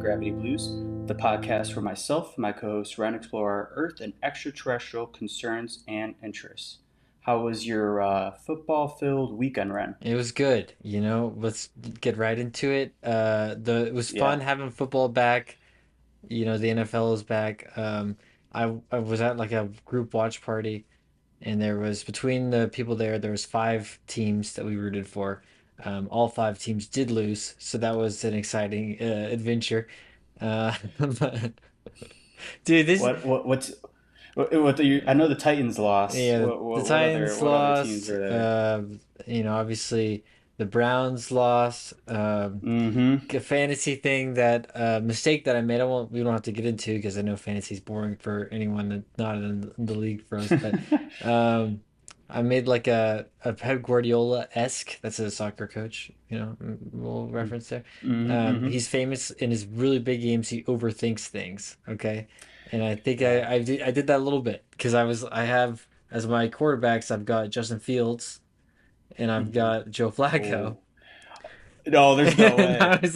Gravity Blues, the podcast where myself and my co-host Ryan explore our Earth and extraterrestrial concerns and interests. How was your football-filled weekend, Ren? It was good, Let's get right into it. It was fun Yeah. having football back. The NFL is back. I was at like a group watch party, and there was between the people there was five teams that we rooted for. All five teams did lose, so that was an exciting adventure. But, dude, this I know the Titans lost. Yeah, What the what, what other Titans what other teams lost. were there? Obviously the Browns lost. Mm-hmm. A fantasy thing that mistake that I made. We don't have to get into because I know fantasy is boring for anyone that's not in the league for us. But um, I made like a Pep Guardiola-esque. That's a soccer coach. Little reference there. Mm-hmm. Mm-hmm. He's famous in his really big games. He overthinks things. Okay, and I think Yeah. I did that a little bit because I have as my quarterbacks I've got Justin Fields and I've Mm-hmm. got Joe Flacco. Oh no, there's no And way. I was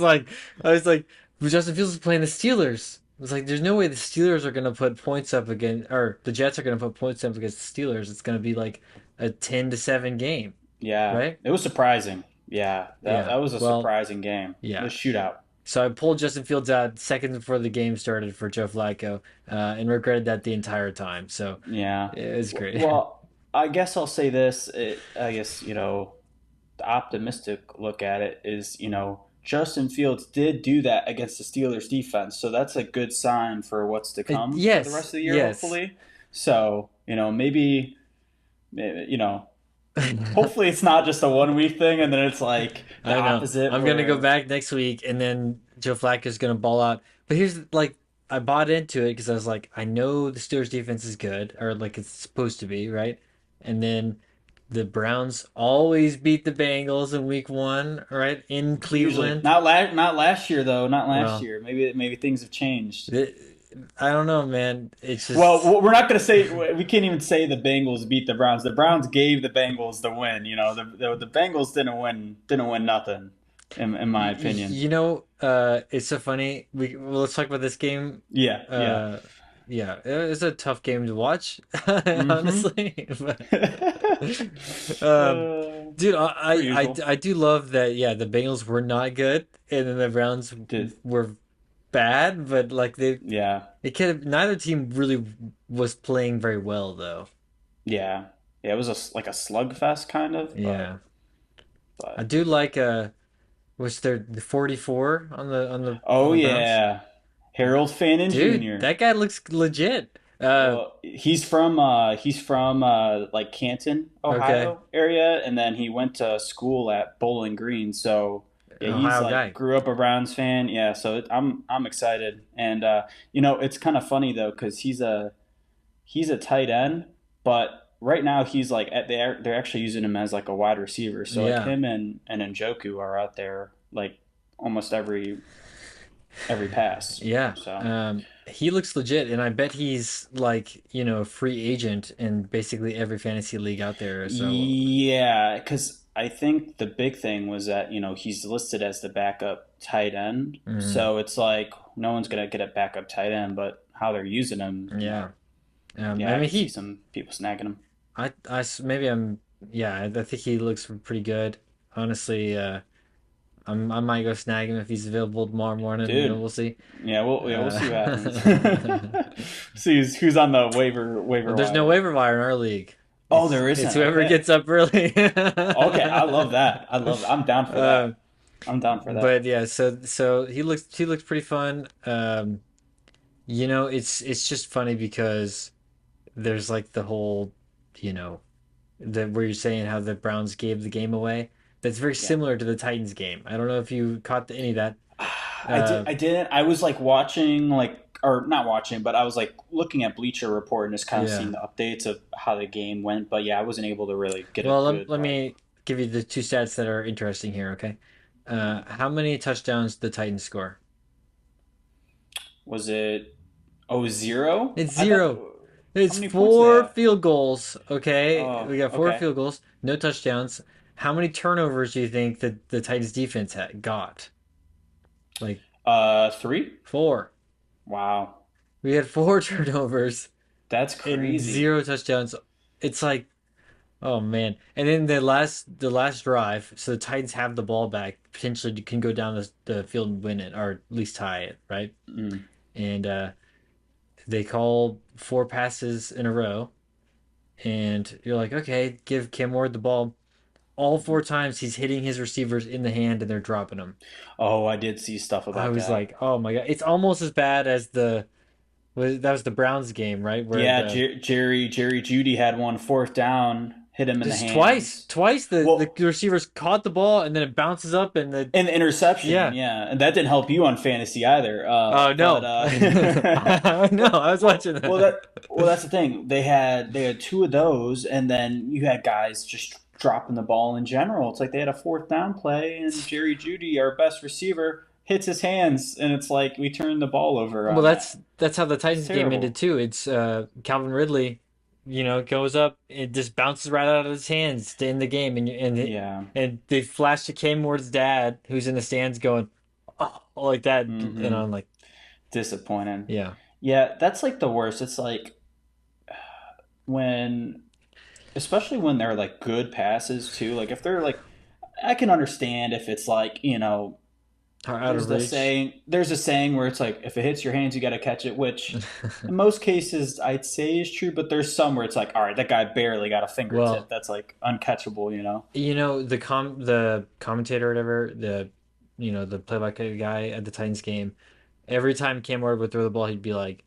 like, but Justin Fields is playing the Steelers. I was like, there's no way the Steelers are gonna put points up against, or the Jets are gonna put points up against the Steelers. It's gonna be like a 10-7 game, Yeah, right? it was surprising. Yeah, that Yeah. was a Well, surprising game. It yeah. was shootout. So I pulled Justin Fields out seconds before the game started for Joe Flacco, and regretted that the entire time. So Yeah. it was great. Well, I guess I'll say this. I guess, the optimistic look at it is, Justin Fields did do that against the Steelers defense. So that's a good sign for what's to come for the rest Yes, of the year, yes. hopefully. So, maybe, hopefully it's not just a 1 week thing and then it's like the I know. opposite I'm gonna go where, back next week, and then Joe Flacco's gonna ball out. But here's like, I bought into it because I was like, I know the Steelers defense is good, or like it's supposed to be, right? And then the Browns always beat the Bengals in Week 1, right? In usually Cleveland. not last year though, not last Well, year. Maybe things have changed. th- I don't know, man. It's just Well, we're not going to say we can't even say the Bengals beat the Browns. The Browns gave the Bengals the win. The Bengals didn't win nothing, in my opinion. it's so funny. Let's talk about this game. Yeah, yeah. Uh, yeah, it was a tough game to watch, Mm-hmm. honestly. Um, dude, Per usual. I do love that. Yeah, the Bengals were not good, and then the Browns Did were bad. But like yeah, they could have. Neither team really was playing very well, though. yeah, yeah. It was like a slugfest kind of, but Yeah, I but do like was there the 44 on oh the Browns? yeah, Harold Fannin Dude, Jr. that guy looks legit. Well, he's from like Canton, Okay, Ohio area, and then he went to school at Bowling Green. So yeah, an he's Ohio like guy. grew up a Browns fan. Yeah, so I'm excited, and it's kind of funny though because he's a tight end, but right now he's like they're actually using him as like a wide receiver. So like Yeah. him and Njoku are out there like almost every pass. Yeah. So. He looks legit, and I bet he's like, a free agent in basically every fantasy league out there. So, Yeah, because I think the big thing was that, he's listed as the backup tight end. mhm, So it's like no one's going to get a backup tight end, but how they're using him, yeah. yeah, I I mean, could see some people snagging him. maybe yeah, I think he looks pretty good. Honestly, I might go snag him if he's available tomorrow morning. Dude, We'll see. yeah, we'll see what happens. Uh, See who's on the waiver there's no wire. waiver wire in our league. Oh, there It's isn't. whoever Okay. gets up early. Okay, I love that. I'm down for Uh, that. I'm down for that. but yeah, so he looks pretty fun. It's just funny because there's like the whole, you know, where you're saying how the Browns gave the game away. That's very Yeah. similar to the Titans game. I don't know if you caught any of that. I did. Uh, I didn't. I was like watching, or not watching, but I was like looking at Bleacher Report and just kind of yeah. seeing the updates of how the game went. But yeah, I wasn't able to really get a Well, good let me give you the two stats that are interesting here. Okay. How many touchdowns did the Titans score? Was it 0? It's I thought. zero. How It's many points do they four have? field goals. Okay, Oh, we got four okay. field goals, no touchdowns. How many turnovers do you think that the Titans defense got? Like Three. Four. Wow, We had four turnovers that's and crazy. zero touchdowns. It's like, oh man. And then the last drive, so the Titans have the ball back, potentially can go down the field and win it, or at least tie it, right? Mm. And they call four passes in a row, and you're like, okay, give Cam Ward the ball. All four times he's hitting his receivers in the hand and they're dropping them. Oh, I did see stuff I about was that. like, oh my god, it's almost as bad as that was the Browns game, right? Where Yeah, the Jerry Judy had one fourth down, hit him in the just twice, hands. twice the Well, receivers caught the ball and then it bounces up and the and the interception, yeah. yeah, and that didn't help you on fantasy either. Oh But no, no, I was watching well, that. that's the thing. They had two of those, and then you had guys just dropping the ball in general. It's like they had a fourth down play, and Jerry Judy, our best receiver, hits his hands, and it's like we turned the ball over Well, on that. that's how the It's Titans game ended terrible. too. It's Calvin Ridley, goes up, it just bounces right out of his hands to end the game, Yeah. and they flash to Cam Ward's dad, who's in the stands, going, oh, like that, and Mm-hmm. I'm like, Disappointing. yeah, Yeah, that's like the worst. It's like when, especially when they're like good passes too. Like if they're like, I can understand if it's like out of reach. there's a saying where it's like if it hits your hands you got to catch it, which in most cases I'd say is true, but there's some where it's like, all right, that guy barely got a fingertip, Well, that's like uncatchable. the commentator or whatever, the play-by-play guy at the Titans game, every time Cam Ward would throw the ball, he'd be like,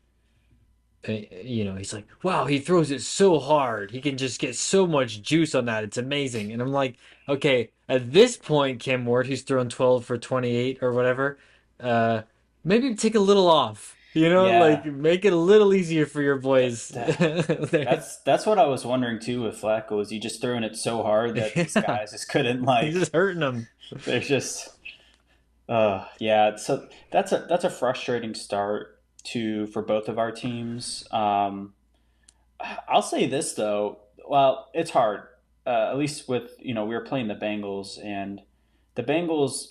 he's like, wow, he throws it so hard. He can just get so much juice on that. It's amazing. And I'm like, okay, at this point, Cam Ward, who's thrown 12 for 28 or whatever, uh, maybe take a little off. Like Yeah, make it a little easier for your that, boys. that There- that's what I was wondering too with Flacco. Is he just throwing it so hard that these yeah, guys just couldn't he's like? just hurting them. They're just yeah. So that's a frustrating start to for both of our teams. I'll say this though. Well, it's hard. At least with we were playing the Bengals, and the Bengals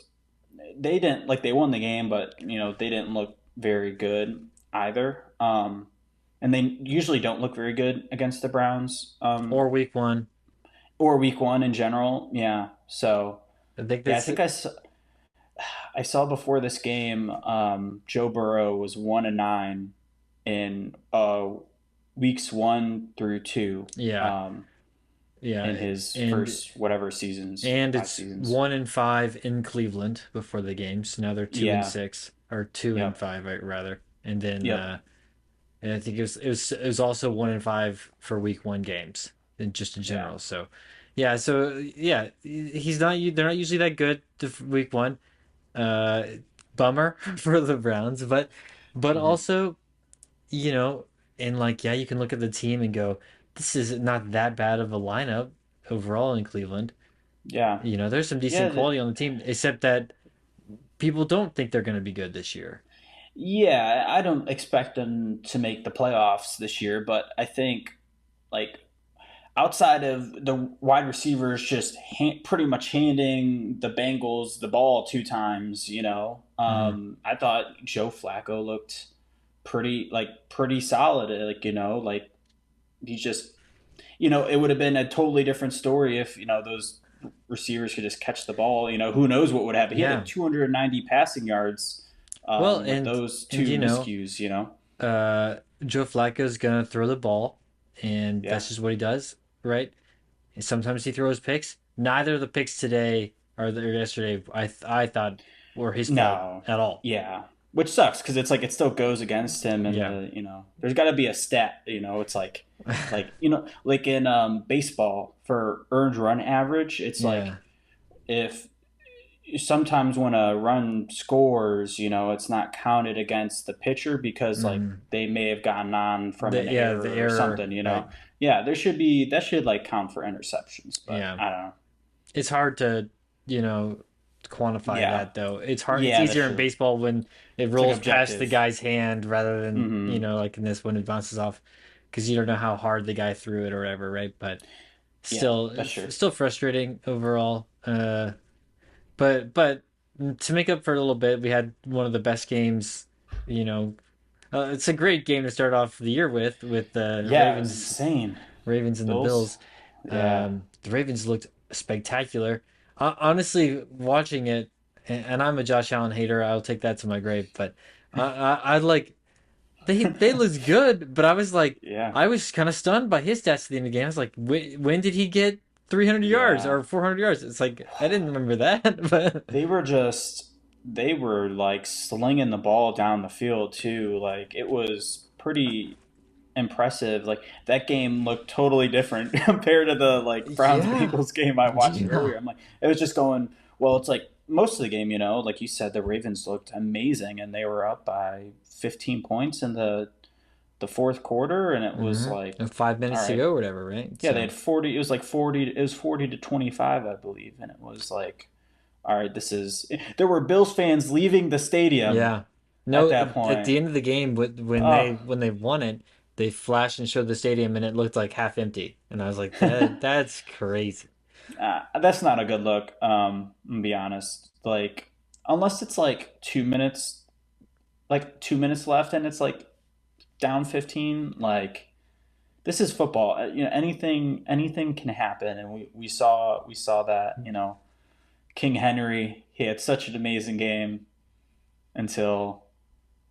they didn't like they won the game, but they didn't look very good either. And they usually don't look very good against the Browns, Or week one. or Week One in general. Yeah. So I think yeah, I that's think it. I saw before this game, Joe Burrow was 1-9 in weeks 1 through 2, Yeah. in Yeah. his And first whatever seasons, and 5 seasons. 1-5 in Cleveland before the games. Now they're two and Yeah. six or two and Yep. five, right, rather. And then Yep. and I think it was also 1-5 for week one games, and just in Yeah. general. So yeah, he's not. They're not usually that good to week one. Uh, Bummer for the Browns, but Hmm. also you know, and like yeah, you can look at the team and go, this is not that bad of a lineup overall in Cleveland. Yeah. There's some Yeah. decent quality on the team, except that people don't think they're going to be good this year. Yeah. I don't expect them to make the playoffs this year, but I think like outside of the wide receivers just pretty much handing the Bengals the ball 2 times, Mm. I thought Joe Flacco looked pretty solid. Like he just, it would have been a totally different story if those receivers could just catch the ball. Who knows what would happen? He had Yeah. like 290 passing yards, Well, with and those and two miscues. Joe Flacco's gonna throw the ball, and Yeah. that's just what he does, right? And sometimes he throws picks. Neither of the picks today or yesterday, I thought were his fault No. at all. Yeah. Which sucks because it's like it still goes against him, and Yeah. there's got to be a stat. It's like in baseball for earned run average. It's like Yeah. if sometimes when a run scores, it's not counted against the pitcher because like Mm. they may have gotten on from an The error or error, something. right? Yeah, there should be that should like count for interceptions, but Yeah. I don't know. It's hard to, you know, quantify Yeah, that though. It's hard. It's yeah, that's easier in true. baseball when it It's like rolls past the objective. guy's hand rather than, Hmm. like in this when it bounces off, because you don't know how hard the guy threw it or whatever, right? But Yeah, still, that's true. still frustrating overall. But to make up for a little bit, we had one of the best games. You know, it's a great game to start off the year with the Yeah, it was insane. Ravens and the Bills. Bills. Yeah. The Ravens looked spectacular. Honestly, watching it, and I'm a Josh Allen hater. I'll take that to my grave. But I like they looked good, but I was like, Yeah. I was kind of stunned by his stats at the end of the game. I was like, when did he get 300 yards Yeah. or 400 yards? It's like I didn't remember that, but They were just they were like slinging the ball down the field too. Like it was pretty impressive. Like that game looked totally different compared to the like Browns yeah, Bengals game I watched yeah. earlier. I'm like it was just going well, it's like most of the game, like you said, the Ravens looked amazing and they were up by 15 points in the fourth quarter and it was like And 5 minutes all to right. go, or whatever, right? Yeah, they So had 40. It was like 40. It was 40 to 25, I believe, and it was like all right, this is. There were Bills fans leaving the stadium yeah. at No, that at point. the end of the game, Oh, when they won it, they flashed and showed the stadium, and it looked like half empty. And I was like, that's crazy. that's not a good look. I'm gonna be honest. Like, unless it's like 2 minutes left, and it's like down 15. Like, this is football. Anything can happen, and we saw that. King Henry, he had such an amazing game until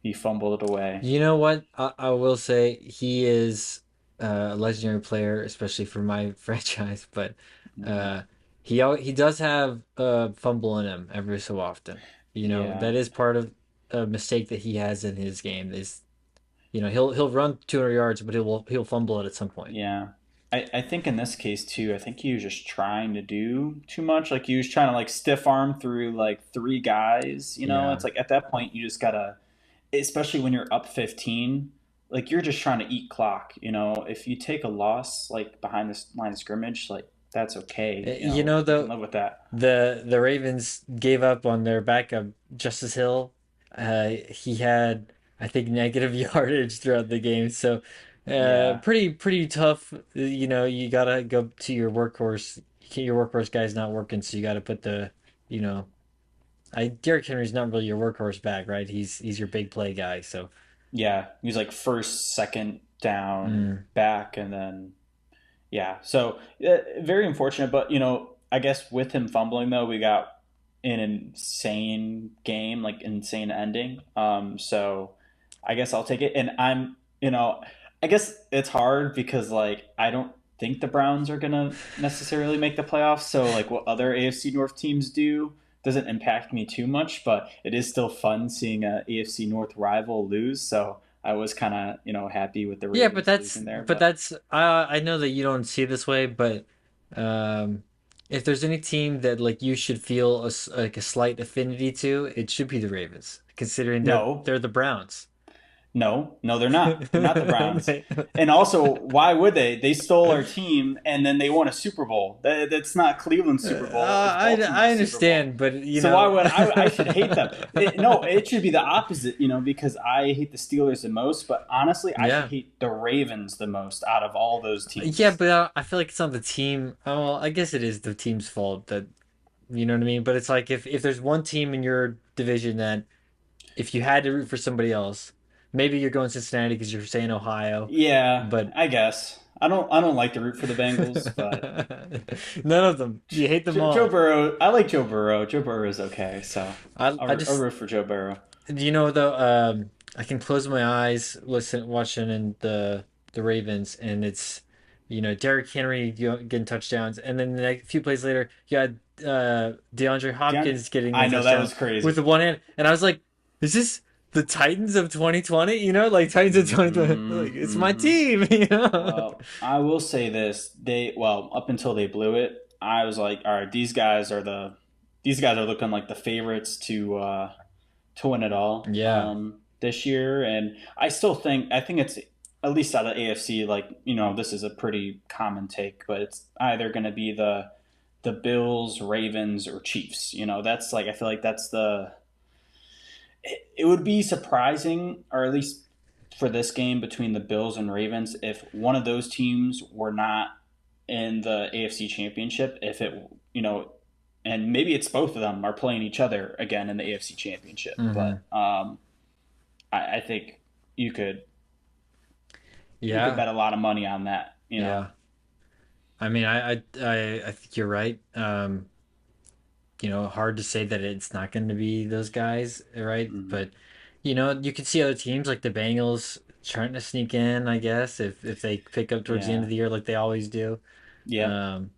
he fumbled it away. You know what? I will say he is a legendary player, especially for my franchise. But Hmm. uh, he does have a fumble in him every so often. You know Yeah, that is part of a mistake that he has in his game. Is he'll run 200 yards, but he'll fumble it at some point. yeah. I think in this case too, I think he was just trying to do too much. Like he was trying to like stiff arm through like three guys. Yeah. It's like at that point you just gotta, especially when you're up 15, like you're just trying to eat clock. If you take a loss like behind this line of scrimmage, like that's okay. You know You can though, live with that. the Ravens gave up on their backup, Justice Hill. He had, I think, negative yardage throughout the game. So, Yeah, pretty tough. You know, you gotta go to your workhorse. Your workhorse guy's not working, so you gotta put you know, Derrick Henry's not really your workhorse back, right? He's your big play guy. So, yeah. He was like first, second down mm, back, and then yeah. So very unfortunate, but I guess with him fumbling though, we got an insane game, like insane ending. So I guess I'll take it. And I guess it's hard because like I don't think the Browns are gonna necessarily make the playoffs. So like what other AFC North teams do doesn't impact me too much, but it is still fun seeing a AFC North rival lose. So I was kind of happy with the yeah, Ravens losing there, but but that's I know that you don't see it this way, but um, if there's any team that like you should feel like a slight affinity to, it should be the Ravens, considering no, they're the Browns. No, no, they're not. They're not the Browns. They- And also, why would they? They stole our team and then they won a Super Bowl. That's not Cleveland's Super Bowl. It's I Baltimore's Super Bowl. understand, but you So why know, would I should hate them? No, it should be the opposite, because I hate the Steelers the most. But honestly, I should yeah. hate the Ravens the most out of all those Yeah, teams. but I feel like it's not the team. Oh, well, I guess it is the team's fault that you know what I mean. But it's like if there's one team in your division that if you had to root for somebody else, maybe you're going Cincinnati because you're saying Ohio, Yeah, but I guess. I don't like to root for the Bengals, but none of them. You hate them Joe all. Burrow. I like Joe Burrow. Joe Burrow is okay, so I I'll just root for Joe Burrow. you know though I can close my eyes watching in the Ravens and it's Derrick Henry getting touchdowns and then the next few plays later you had DeAndre Deon- Hopkins getting the I know that touchdown was with crazy. the one hand and I was like, is this the Titans of 2020? Like Titans of 2020, Hmm. like it's my Hmm. team, Well, I will say this: up until they blew it, I was like, all right, these guys are looking like the favorites to win it all Yeah. this year, and I think it's at least out of AFC, like this is a pretty common take, but it's either going to be the Bills, Ravens, or Chiefs. That's like I feel like that's it would be surprising, or at least for this game between the Bills and Ravens, if one of those teams were not in the AFC Championship. If it, and maybe it's both of them are playing each other again in the AFC Championship. Hmm. But I think you could you could Yeah, bet a lot of money on that. You know. yeah. I mean, I think you're right. Hard to say that it's not going to be those guys, right? Mm-hmm. But you can see other teams like the Bengals trying to sneak in, I guess, if they pick up towards the end Yeah. of the year like they always do. Yep. Um,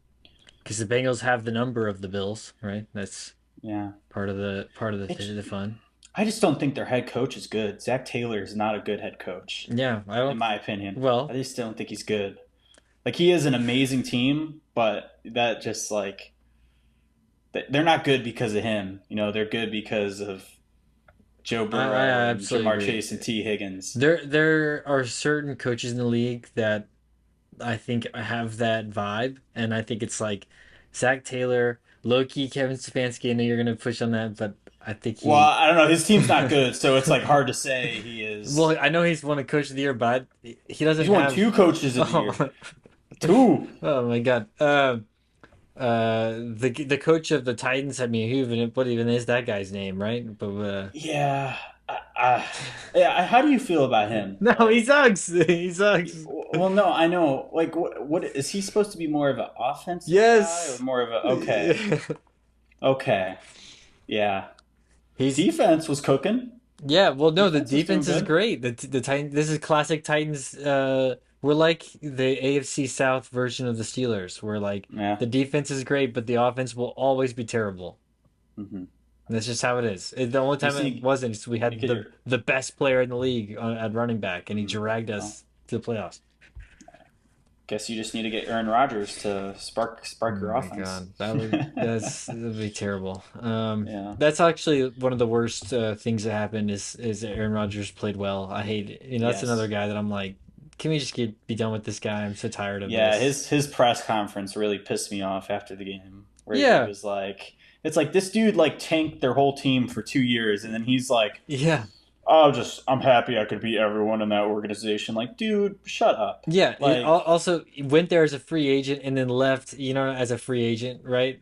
because the Bengals have the number of the Bills, right? That's Yeah. part of the It's. the fun. I just don't think their head coach is good. Zach Taylor is not a good head coach, Yeah, I in don't. my opinion. I Well, just don't think he's good. Like he is an amazing team, but that just like they're not good because of him. You know, they're good because of Joe I Burrow and absolutely Jamar agree. Chase and T Higgins. There are certain coaches in the league that I think have that vibe, and I think it's like Zach Taylor, low key Kevin Stefanski. I know you're gonna push on that, but I think Well, he. I don't know. His team's not good, so it's like hard to say he is. Well, I know he's won a Coach of the Year, but he doesn't He's won have. two coaches of the year. Oh, Two. oh my God. The coach of the Titans. I mean, what even is that guy's name, right? But Yeah. Yeah. How do you feel about him? no, he Like, sucks. He sucks. well, no, I know. Like, what is he supposed to be more of an offensive guy or Yes. more of a okay, okay, yeah. He's Defense was cooking. Yeah, well, no, the Defense was doing defense is good. great. The Titans. This is classic Titans. We're like the AFC South version of the Steelers. Where like Yeah. the defense is great, but the offense will always be terrible. Hmm. That's just how it is. The only You time it see, wasn't is we had because the you're. the best player in the league at running back, and he Mm, dragged well, us to the playoffs. guess you just need to get Aaron Rodgers to Oh spark your my offense. God, that'd be terrible. Yeah. That's actually one of the worst things that happened is Aaron Rodgers played well. I hate it. That's another Yes. guy that I'm like, can we just be done with this guy? I'm so tired of Yeah. this. His press conference really pissed me off after the game, where he Yeah, was like, "It's like this dude like tanked their whole team for 2 years, and then he's like, yeah, I'm happy I could beat everyone in that organization." Like, dude, shut up. yeah. Like, Also he went there as a free agent and then left. As a free agent, right?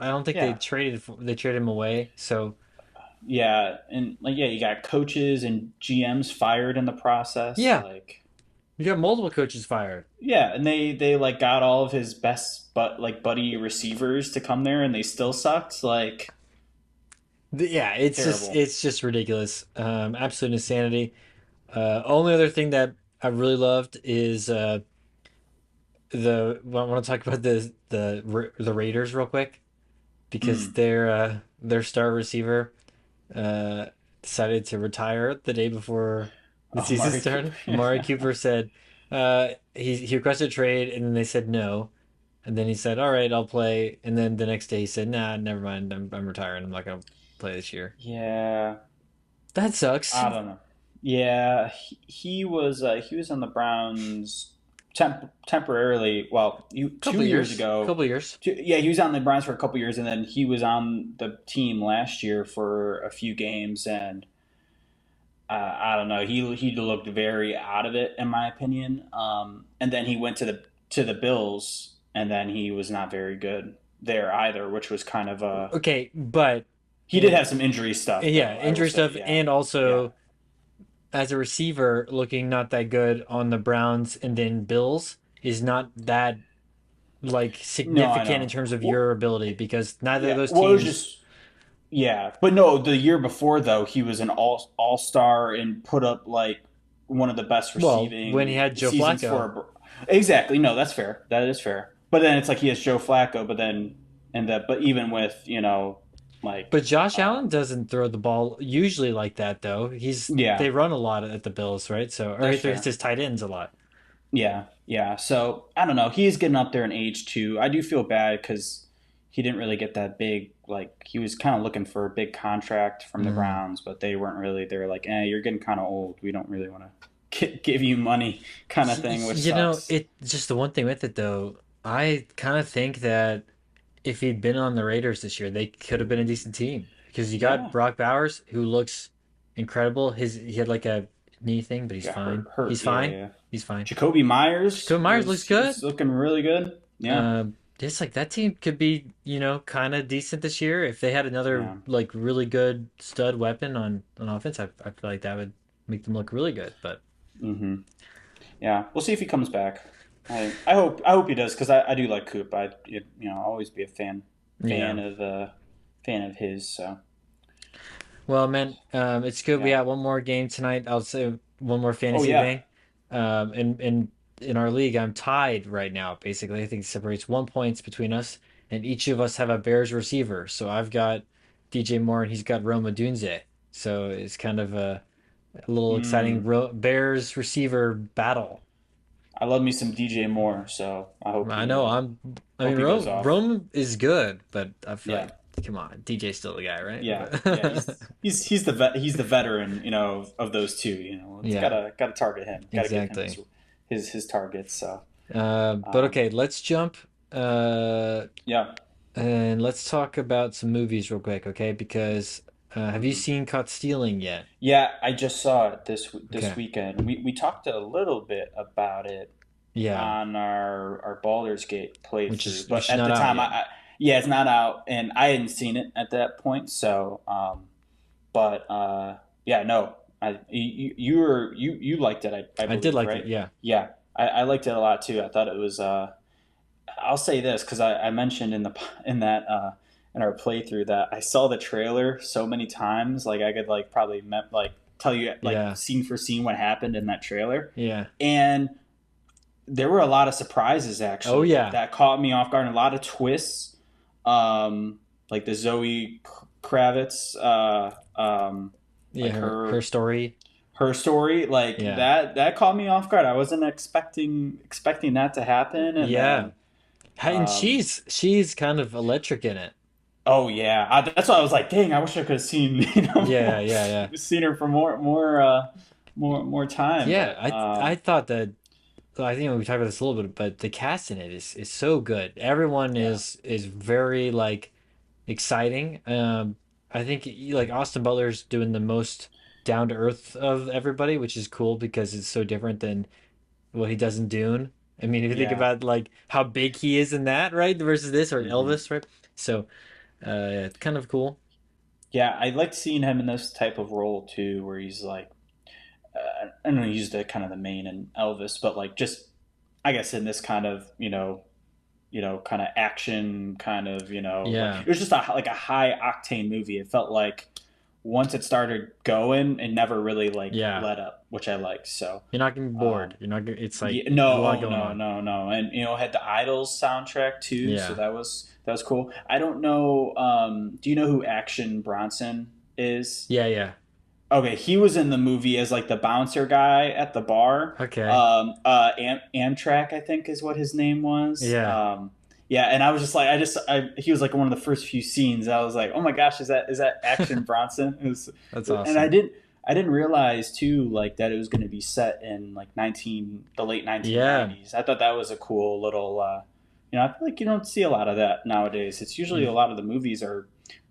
I don't think yeah, they traded him away. So yeah, and like, yeah, you got coaches and GMs fired in the process. yeah, Like, you got multiple coaches fired. yeah, and they like got all of his best but like buddy receivers to come there, and they still sucked. Like, Yeah, it's just ridiculous. Absolute insanity. Only other thing that I really loved is I want to talk about the Raiders real quick because mm, their star receiver uh, decided to retire the day before the oh, season Mari Cooper. started. Amari Cooper said he requested a trade and then they said no, and then he said all right I'll play, and then the next day he said nah never mind I'm retiring, I'm not gonna play this year. Yeah, That sucks. I don't know. Yeah, he was on the Browns temporarily. Well, Couple 2 years years, ago. couple years. Yeah, he was on the Browns for a couple years, and then he was on the team last year for a few games, and I don't know. He looked very out of it, in my opinion. And then he went to the Bills, and then he was not very good there either, which was kind of a. Okay, but He did have some injury stuff, yeah, though. I will injury say, stuff, yeah, and yeah. also as a receiver, looking not that good on the Browns and then Bills is not that like No, I significant in know. terms of Well, your ability because neither of yeah. those Well, it was teams. just yeah, but no, the year before though, he was an all star and put up like one of the best Well, when he receiving had Joe seasons Flacco, for exactly. No, that's fair. That is fair. But then it's like he has Joe Flacco, but then and that, but even with like but Josh Allen um, doesn't throw the ball usually like that though. yeah, They run a lot at the Bills, right? So or that's he throws fair. his tight ends a lot. Yeah, yeah. So I don't know. He's getting up there in age too. I do feel bad because he didn't really get that big. Like he was kind of looking for a big contract from the Mm. Browns, but they weren't really. They were like, "Eh, you're getting kind of old. We don't really want to give you money," kind of thing, which sucks. It just the one thing with it though, I kind of think that if he'd been on the Raiders this year, they could have been a decent team because you got Yeah, Brock Bowers who looks incredible. He had like a knee thing, but he's got fine. hurt. He's Yeah, fine. yeah. He's fine. Jacoby Myers Jacob Myers looks good. is looking really good. Yeah. Just like that team could be, kind of decent this year if they had another Yeah. like really good stud weapon on offense. I feel like that would make them look really good. But Hmm. Yeah. We'll see if he comes back. I hope he does because I do like Coop. I'll always be a yeah. fan of fan of his. So Well, man, it's good. We yeah. got one more game tonight. I'll say one more Oh fantasy yeah. thing. In our league, I'm tied right now. Basically, I think it separates 1 points between us, and each of us have a Bears receiver. So I've got DJ Moore, and he's got Roma Dunze. So it's kind of a little exciting Mm. Bears receiver battle. I love me some DJ Moore. So I know I mean, hope he goes off. Rome is good, but I feel Yeah. like, come on, DJ's still the guy, right? Yeah. Yeah. He's the veteran. Of those two. It's Yeah, gotta target him. Gotta give him exactly. his targets. So But um, okay, let's jump uh, yeah. and let's talk about some movies real quick, okay? Because have you Hmm. seen Caught Stealing yet? Yeah, I just saw it this Okay. weekend. We talked a little bit about it Yeah, on our Baldur's Gate which playthrough, is but which is at not the out time, yet. yeah, it's not out, and I hadn't seen it at that point. So, but yeah, no, you liked it, I I did believe, like it. right? Yeah. Yeah, I liked it a lot too. I thought it was. I'll say this because I mentioned in that in our playthrough that I saw the trailer so many times, like I could like probably like tell you like Yeah. scene for scene what happened in that trailer, Yeah. and there were a lot of surprises Oh actually yeah. that caught me off guard. And a lot of twists, like the Zoe Kravitz, Yeah, like her story. her story, like Yeah. that caught me off guard. I wasn't expecting that to happen, and Yeah. then And um, she's kind of electric in it. oh yeah, that's why I was like, dang, I wish I could have seen Yeah, yeah, yeah. seen her for more time, Yeah, but I thought that I think we talked about this a little bit, but the cast in it is so good. Everyone yeah. is very like exciting. I think like Austin Butler's doing the most down to earth of everybody, which is cool because it's so different than what he does in Dune. I mean, if you think Yeah. about like how big he is in that, right, versus this or Hmm. Elvis, right? So, yeah, it's kind of cool. Yeah, I liked seeing him in this type of role too, where he's like, I don't know, he's the kind of the main in Elvis, but like just, I guess in this kind of, kind of action, kind of, like Yeah, it was just like a high octane movie. It felt like once it started going, it never really like yeah. let up, which I liked. So, You're not getting um, bored. You're not. It's like yeah, there's a no, lot oh going no, on. no, no, and had the Idols soundtrack too, so Yeah, that was cool. I don't know. Do you know who Action Bronson is? yeah, yeah. Okay, he was in the movie as like the bouncer guy at the bar. Okay. Amtrak, I think, is what his name was. Yeah, Yeah, and I was just like, he was like one of the first few scenes. I was like, oh my gosh, is that Action Bronson? that's And awesome. I didn't realize too like that it was going to be set in like the late Yeah. 1990s. I thought that was a cool little. I feel like you don't see a lot of that nowadays. It's usually a lot of the movies are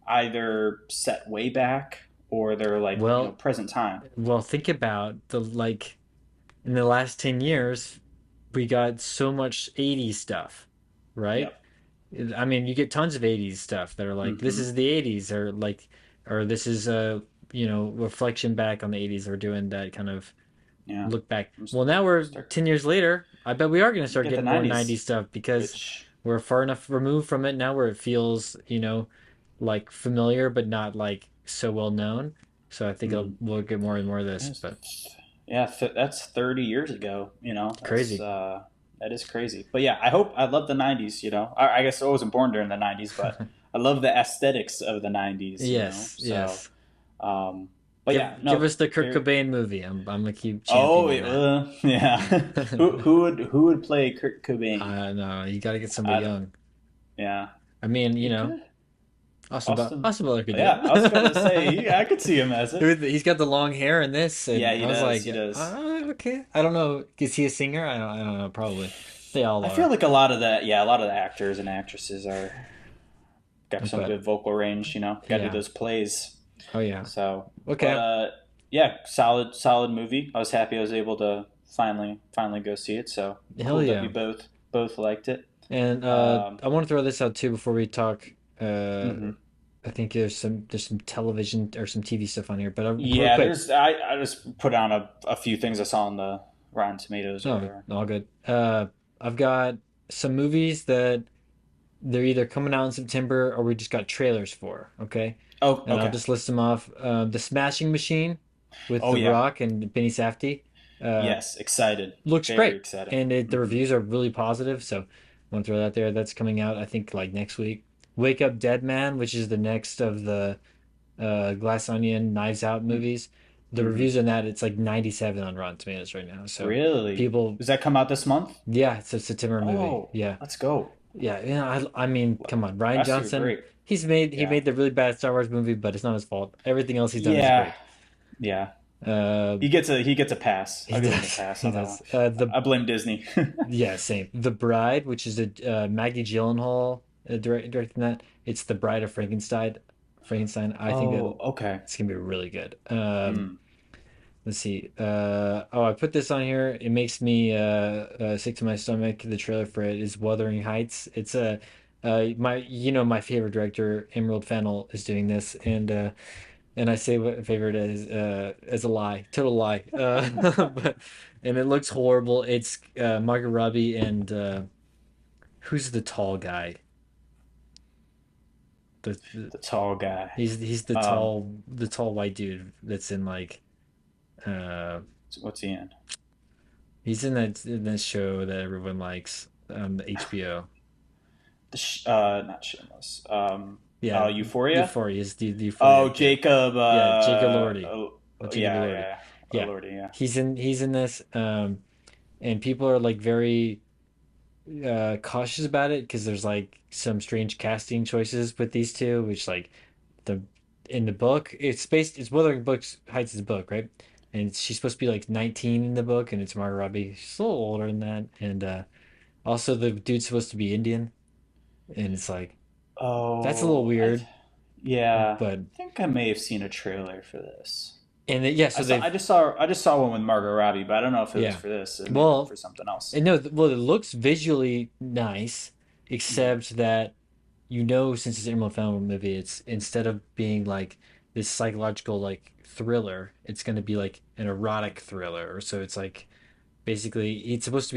either set way back or they're like Well, present time. think about the like in the last 10 years, we got so much 80s stuff, right? Yep. I mean, you get tons of 80s stuff that are like this Mm-hmm. is the 80s or like or this is a, reflection back on the 80s or doing that kind of Yeah. look back. I'm Well, now we're start 10 years later. I bet we are going to start get the getting more 90s, 90s stuff because which we're far enough removed from it now where it feels, like familiar but not like so well known. So I think mm, we'll get more and more of this, is- but yeah, that's 30 years ago. crazy. That is crazy. But yeah, I love the 90s. I guess I wasn't born during the 90s, but I love the aesthetics of the 90s. Yes, So, yes. um, but Give yeah, give no, us the Kurt very. Cobain movie. I'm gonna keep Oh, championing that. yeah. Who would play Kurt Cobain? I know you got to get somebody I, young. yeah, I mean, he could. Austin. Austin Butler could do Yeah, I was gonna say I it. could see him as it. He's got the long hair in this, Yeah, and he I was does. like, He does. okay. I don't know. Is he a singer? I don't know. Probably. They all I feel are. like a lot of that. Yeah, a lot of the actors and actresses are got some But good vocal range. Got to do yeah. those plays. Oh yeah. So, but Okay. yeah, solid movie. I was happy I was able to finally go see it. So Hell cool that we yeah. both liked it. And Um, I want to throw this out too before we talk. Uh, mhm. I think there's some television or some TV stuff on here, but real Yeah, quick. there's I just put on a few things I saw on the Rotten Tomatoes or No, whatever. all good. I've got some movies that they're either coming out in September or we just got trailers for. Okay, Oh, and I'll okay. just list them off. The Smashing Machine with Oh The yeah. Rock and Benny Safdie. Uh, Yes, excited. looks Very great, excited. and the Hmm. reviews are really positive. So, I want to throw that there. That's coming out, I think, like next week. Wake Up Dead Man, which is the next of the Glass Onion, Knives Out movies. The Hmm. reviews on that, it's like 97 on Rotten Tomatoes right now. So, Really? people, Does that come out this month? yeah, it's a September movie. Oh, Yeah, let's go. yeah, yeah. I mean, come on, Ryan Last year, Johnson. great. He Yeah. made the really bad Star Wars movie, but it's not his fault. Everything else he's done is Yeah. great. Yeah. Uh, He gets a pass. he I'll give him a does. pass He on that one. does. The I blame Disney. Yeah, same. The Bride, which is a Maggie Gyllenhaal directing that. It's the Bride of Frankenstein. Frankenstein. I think Oh, okay. it's gonna be really good. Mm. Let's see. Oh, I put this on here. It makes me sick to my stomach. The trailer for it is Wuthering Heights. It's a my my favorite director Emerald Fennell is doing this, and I say what favorite as a lie, total lie. But and it looks horrible. It's Margot Robbie and who's the tall guy? The The tall guy. he's Um, the tall white dude that's in like uh what's he in? he's in that show that everyone likes the HBO. Not Shameless. Yeah, Euphoria. Euphoria is the Oh, Euphoria. Yeah, Jacob. yeah, Jacob Elordi. Jacob Yeah, Elordi. yeah. Yeah, Lordy, yeah. he's in this. And people are like very cautious about it because there's like some strange casting choices with these two, which like the in the book it's Wuthering Books Heights' book, right? And she's supposed to be like 19 in the book, and it's Margot Robbie. She's a little older than that, and also the dude's supposed to be Indian, and it's like that's a little Oh, weird, yeah. but I think I may have seen a trailer for this. yeah, so they've I just saw one with Margot Robbie, but I don't know if it was yeah, for this. It may have been well, for something else. and no, well, it looks visually nice, Hmm. except that since it's an Emerald Fennell movie, it's instead of being like this psychological like thriller, it's going to be like an erotic thriller. So it's like basically he's supposed to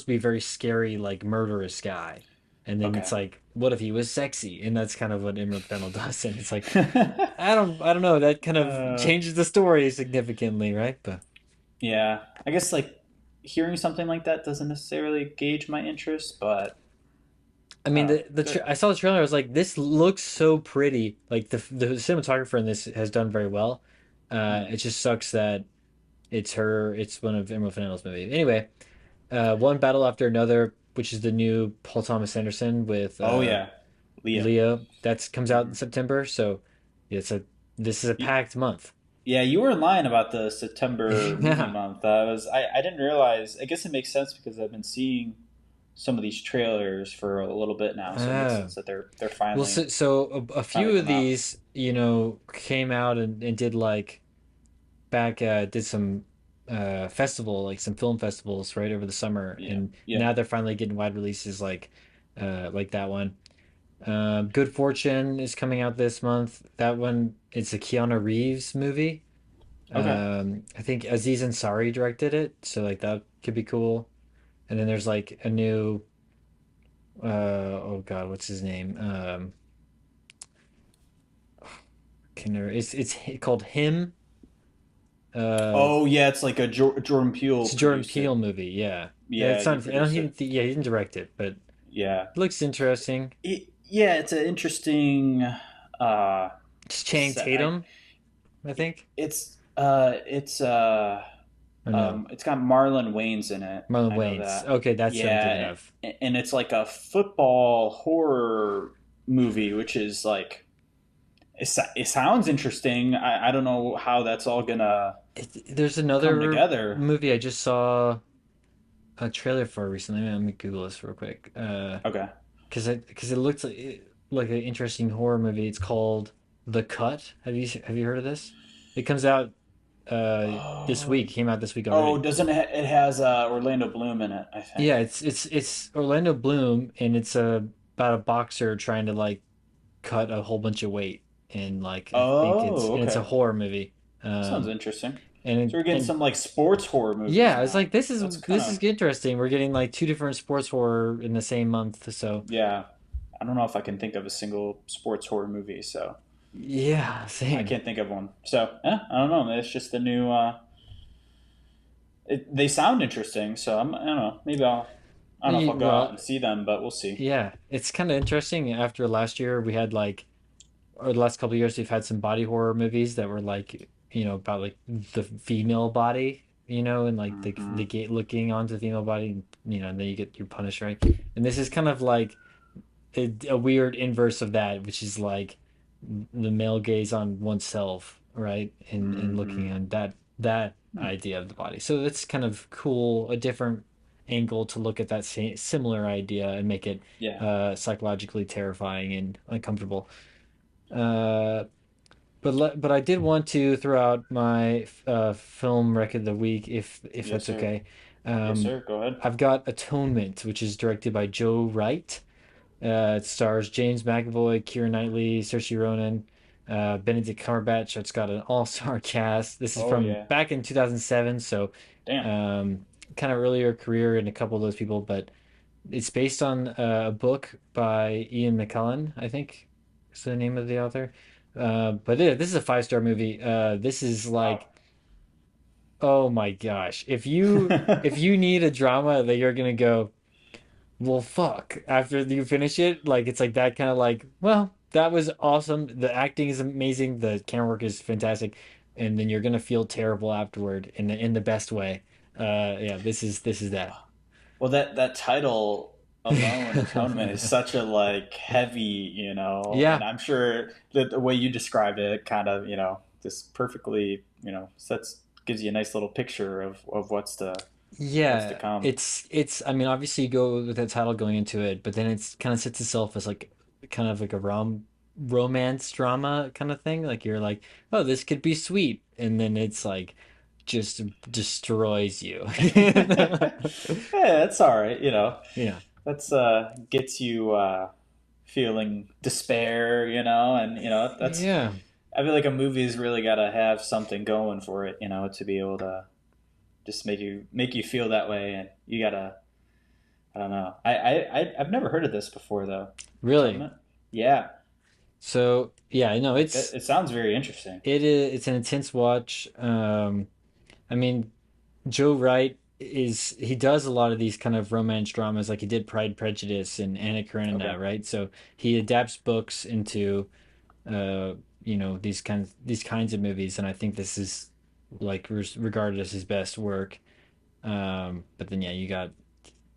be a very scary like murderous guy, and then it's Okay. like what if he was sexy? And that's kind of what Emerald Fennell does, and it's like I don't know, that kind of uh, changes the story significantly, right? But yeah. I guess like hearing something like that doesn't necessarily gauge my interest, but I mean, good. I saw the trailer. I was like, this looks so pretty. Like the cinematographer in this has done very well. Hmm. It just sucks that it's her. It's one of Emerald Fennell's movies. Anyway, one battle after another, which is the new Paul Thomas Anderson with Oh yeah, Leo. Leo. That comes out in Hmm. September. So it's a this is a packed month. Yeah, you were lying about the September movie Yeah. month. I didn't realize. I guess it makes sense because I've been seeing some of these trailers for a little bit now, so it makes Uh, sense that they're well, so a finally few of come out. these, came out and did like back did some festival like some film festivals right over the summer, Yeah, and yeah. now they're finally getting wide releases like that one. Good Fortune is coming out this month. That one, it's a Keanu Reeves movie. Okay. I think Aziz Ansari directed it, so like that could be cool. And then there's like a new oh god, what's his name? It's called Him. uh Oh yeah, it's like a Jordan Peele It's a Jordan produced Peele it. movie, yeah. Yeah, It's he not. I don't produced even. it. Yeah, he didn't direct it, but it Yeah. looks interesting. Yeah, it's an interesting. It's Channing Set. Tatum, I think. It's Or no, it's got Marlon Wayans in it. Marlon I know Wayans. that. Okay, that's who I'm thinking Yeah, of. and it's like a football horror movie, which is like it sounds interesting. I don't know how that's all gonna There's come another together. movie I just saw a trailer for recently. Let me Google this real quick. Okay. Because it looks like an interesting horror movie. It's called The Cut. Have you heard of this? It comes out this week. Oh, Came out this week oh, already. doesn't it has Orlando Bloom in it? I think. Yeah, it's Orlando Bloom, and it's about a boxer trying to like cut a whole bunch of weight, and like I think Oh, it's a okay. horror movie. Sounds Um, interesting. and So we're getting and some like sports horror movies yeah, it's now. like That's kind this of is interesting. We're getting like two different sports horror in the same month, so yeah. I don't know if I can think of a single sports horror movie, so yeah, I same. can't think of one. So I don't know. It's just the new. They sound interesting, so I don't know. Maybe I'll. I don't know if I'll go out Well, and see them, but we'll see. yeah, it's kind of interesting. After last year, we had like, or the last couple of years, we've had some body horror movies that were like, about like the female body, and like Hmm. the gate looking onto the female body, and then you get your punished, right? And this is kind of like a weird inverse of that, which is like the male gaze on oneself, right? And looking Hmm. on that idea of the body. So it's kind of cool, a different angle to look at that similar idea and make it Yeah. psychologically terrifying and uncomfortable. Uh, but I did want to throw out my film rec of the week, if Yes, that's sir. okay. Yes, Um, sir. Go ahead. I've got Atonement, which is directed by Joe Wright. It stars James McAvoy, Keira Knightley, Saoirse Ronan, Benedict Cumberbatch. It's got an all-star cast. This is Oh from yeah. back in 2007, so Damn. um, kind of earlier career in a couple of those people. But it's based on a book by Ian McKellen, I think is the name of the author. But yeah, this is a five-star movie. This is Wow. like, oh my gosh, if you need a drama that you're gonna go, well, fuck. After you finish it, like it's like that kind of like, well, that was awesome. The acting is amazing. The camera work is fantastic, and then you're gonna feel terrible afterward in the best way. Yeah, this is that. Well, that title alone, Atonement, is such a like heavy, and Yeah, I'm sure that the way you described it, kind of, just perfectly, sets gives you a nice little picture of what's to yeah. come. It's. I mean, obviously you go with that title going into it, but then it's kind of sets itself as like kind of like a romance drama kind of thing. Like you're like, oh, this could be sweet, and then it's like just destroys you. Yeah, that's all right. Yeah. That's gets you feeling despair, and that's Yeah. I feel like a movie's really got to have something going for it, to be able to just make you feel that way, and you gotta. I don't know. I've never heard of this before though. Really. Atonement. Yeah, So, yeah, no, like it sounds very interesting. it's an intense watch. I mean, Joe Wright he does a lot of these kind of romance dramas like he did Pride, Prejudice and Anna Okay. Karenina, right? So he adapts books into uh, these kinds of movies, and I think this is like regarded as his best work. But then yeah, you got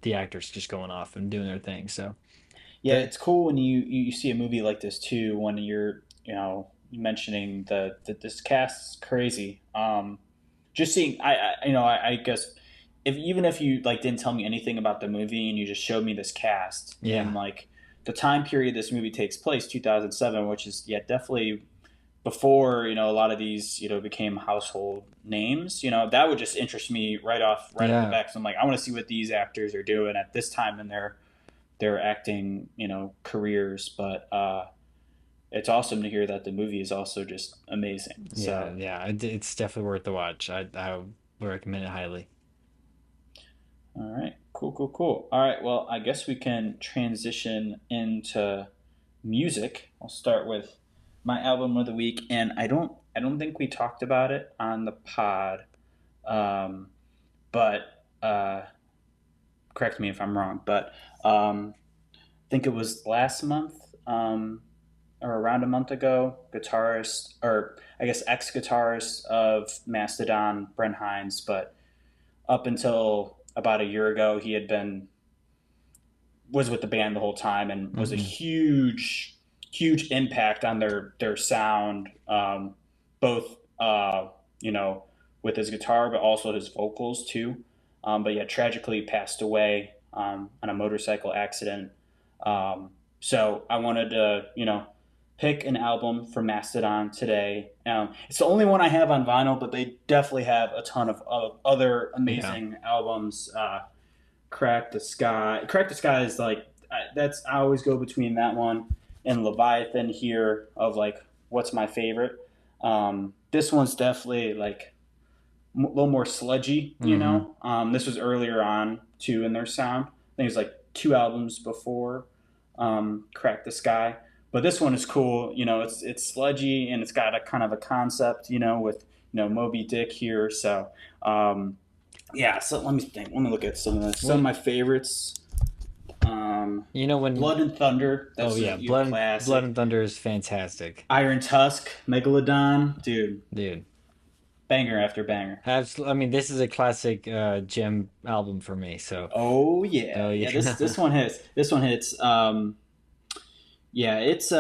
the actors just going off and doing their thing. So Yeah, very it's cool when you see a movie like this too. When you're mentioning that this cast's crazy. Just seeing I guess if even if you like didn't tell me anything about the movie and you just showed me this cast and yeah. like the time period this movie takes place, 2007, which is yeah definitely before a lot of these became household names. That would just interest me right off the Yeah. bat. So I'm like, I want to see what these actors are doing at this time in their acting careers. But it's awesome to hear that the movie is also just amazing. So Yeah, yeah, it's definitely worth the watch. I would recommend it highly. all right, cool, cool, cool. All right, well, I guess we can transition into music. I'll start with my album of the week, and I don't think we talked about it on the pod, um, but correct me if I'm wrong. But I think it was last month, or around a month ago. Guitarist, or I guess ex-guitarist of Mastodon, Brent Hines, but up until about a year ago, he was with the band the whole time and was a Hmm. huge impact on their sound, both you know with his guitar, but also his vocals too. But yeah, tragically passed away on a motorcycle accident. So I wanted to pick an album from Mastodon today. It's the only one I have on vinyl, but they definitely have a ton of other Yeah. amazing albums. Crack the Sky is like that's I always go between that one and Leviathan here of like what's my favorite. This one's definitely like a little more sludgy, you Mm-hmm. know. This was earlier on too in their sound. I think it was like two albums before Crack the Sky. But this one is cool. You know, it's sludgy and it's got a kind of a concept, you know, with Moby Dick here. So yeah. So let me think. Let me look at some of this. Some of Well, my favorites. you know when Blood and Thunder. oh That's yeah, a Blood classic. and Thunder is fantastic. Iron Tusk, Megalodon, dude, Dude. banger after banger. Absolutely. I mean, this is a classic gem album for me. So, Oh oh yeah, yeah. yeah. This one hits. This one hits. Yeah, it's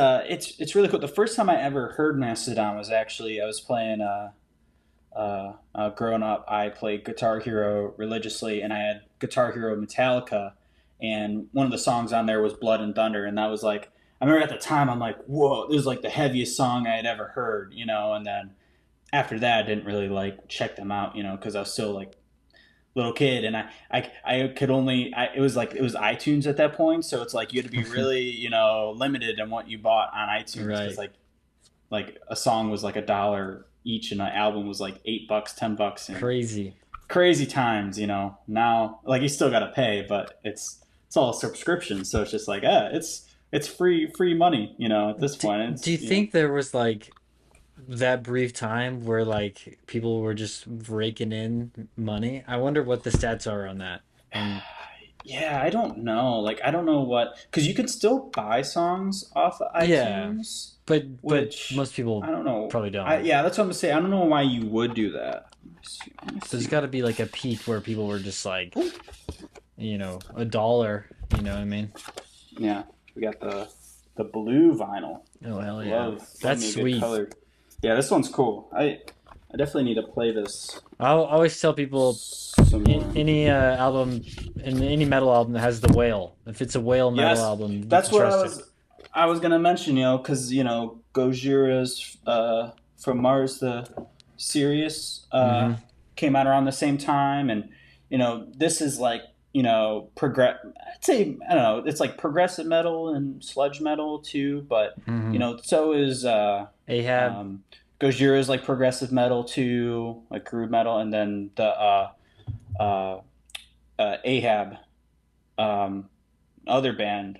really cool. The first time I ever heard Mastodon was actually I was playing growing up. I played Guitar Hero religiously, and I had Guitar Hero Metallica, and one of the songs on there was Blood and Thunder, and that was like I remember at the time I'm like, whoa, this is like the heaviest song I had ever heard, you know. And then after that, I didn't really like check them out, you know, because I was still like little kid, and I could only it was like it was iTunes at that point, so it's like you had to be really limited in what you bought on iTunes because Right. like a song was like $1 each and an album was like $8, $10, and Crazy. crazy times, you know. Now like you still got to pay, but it's all a subscription, so it's just like it's free money, you know, at this Do, point. do It's you think there was like that brief time where like people were just raking in money? I wonder what the stats are on that. On yeah, I don't know. Like, I don't know what, because you can still buy songs off of yeah, iTunes, but which most people I don't know. probably don't. Yeah, that's what I'm gonna say. I don't know why you would do that. Let me see. Let me There's see. got to be like a peak where people were just like, $1, you know what I mean? Yeah, we got the blue vinyl. Oh hell yeah. Love That's me a good sweet. color. Yeah, this one's cool. I definitely need to play this I'll always tell people some more. any album and any metal album that has the whale. If it's a whale metal Yes, album, you that's can what trust it. I was gonna mention, you know, because Gojira's from Mars the Sirius Hmm. came out around the same time, and this is like progress. I'd say I don't know. It's like progressive metal and sludge metal too, but Hmm. so is Ahab. um, Gojira's like progressive metal too, like groove metal, and then the uh, Ahab um, other band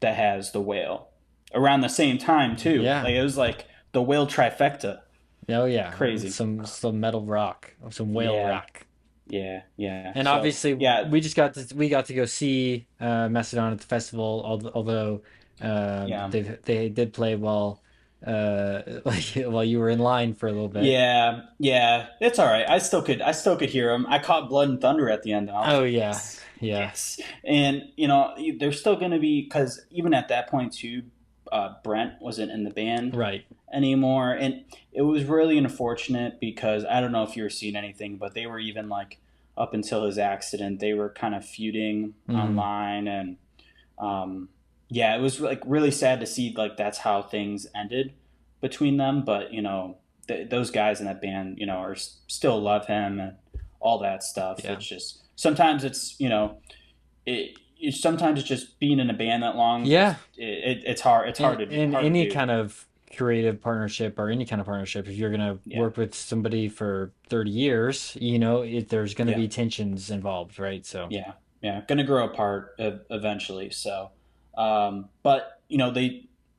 that has the whale around the same time too. Yeah. Like it was like the whale trifecta. Oh yeah. Crazy. Some metal rock, some whale Yeah, rock. yeah. And So obviously yeah, we got to go see Mastodon at the festival, although yeah, they did play while like while you were in line for a little bit. yeah. It's all right. I still could hear them. I caught Blood and Thunder at the end. And I was Oh like, yeah. yes, Yeah. yes. And they're still going to be because even at that point too, Brent wasn't in the band Right. anymore, and it was really unfortunate because I don't know if you were seeing anything, but they were even like up until his accident, they were kind of feuding Hmm. online, and yeah, it was like really sad to see like that's how things ended between them. But those guys in that band, are still love him and all that stuff. Yeah. It's just sometimes sometimes it's just being in a band that long. Yeah. It's hard. It's In hard to any do. kind of creative partnership or any kind of partnership, if you're gonna Yeah, work with somebody for 30 years, there's gonna yeah, be tensions involved, right? So, yeah. Going to grow apart eventually. So, but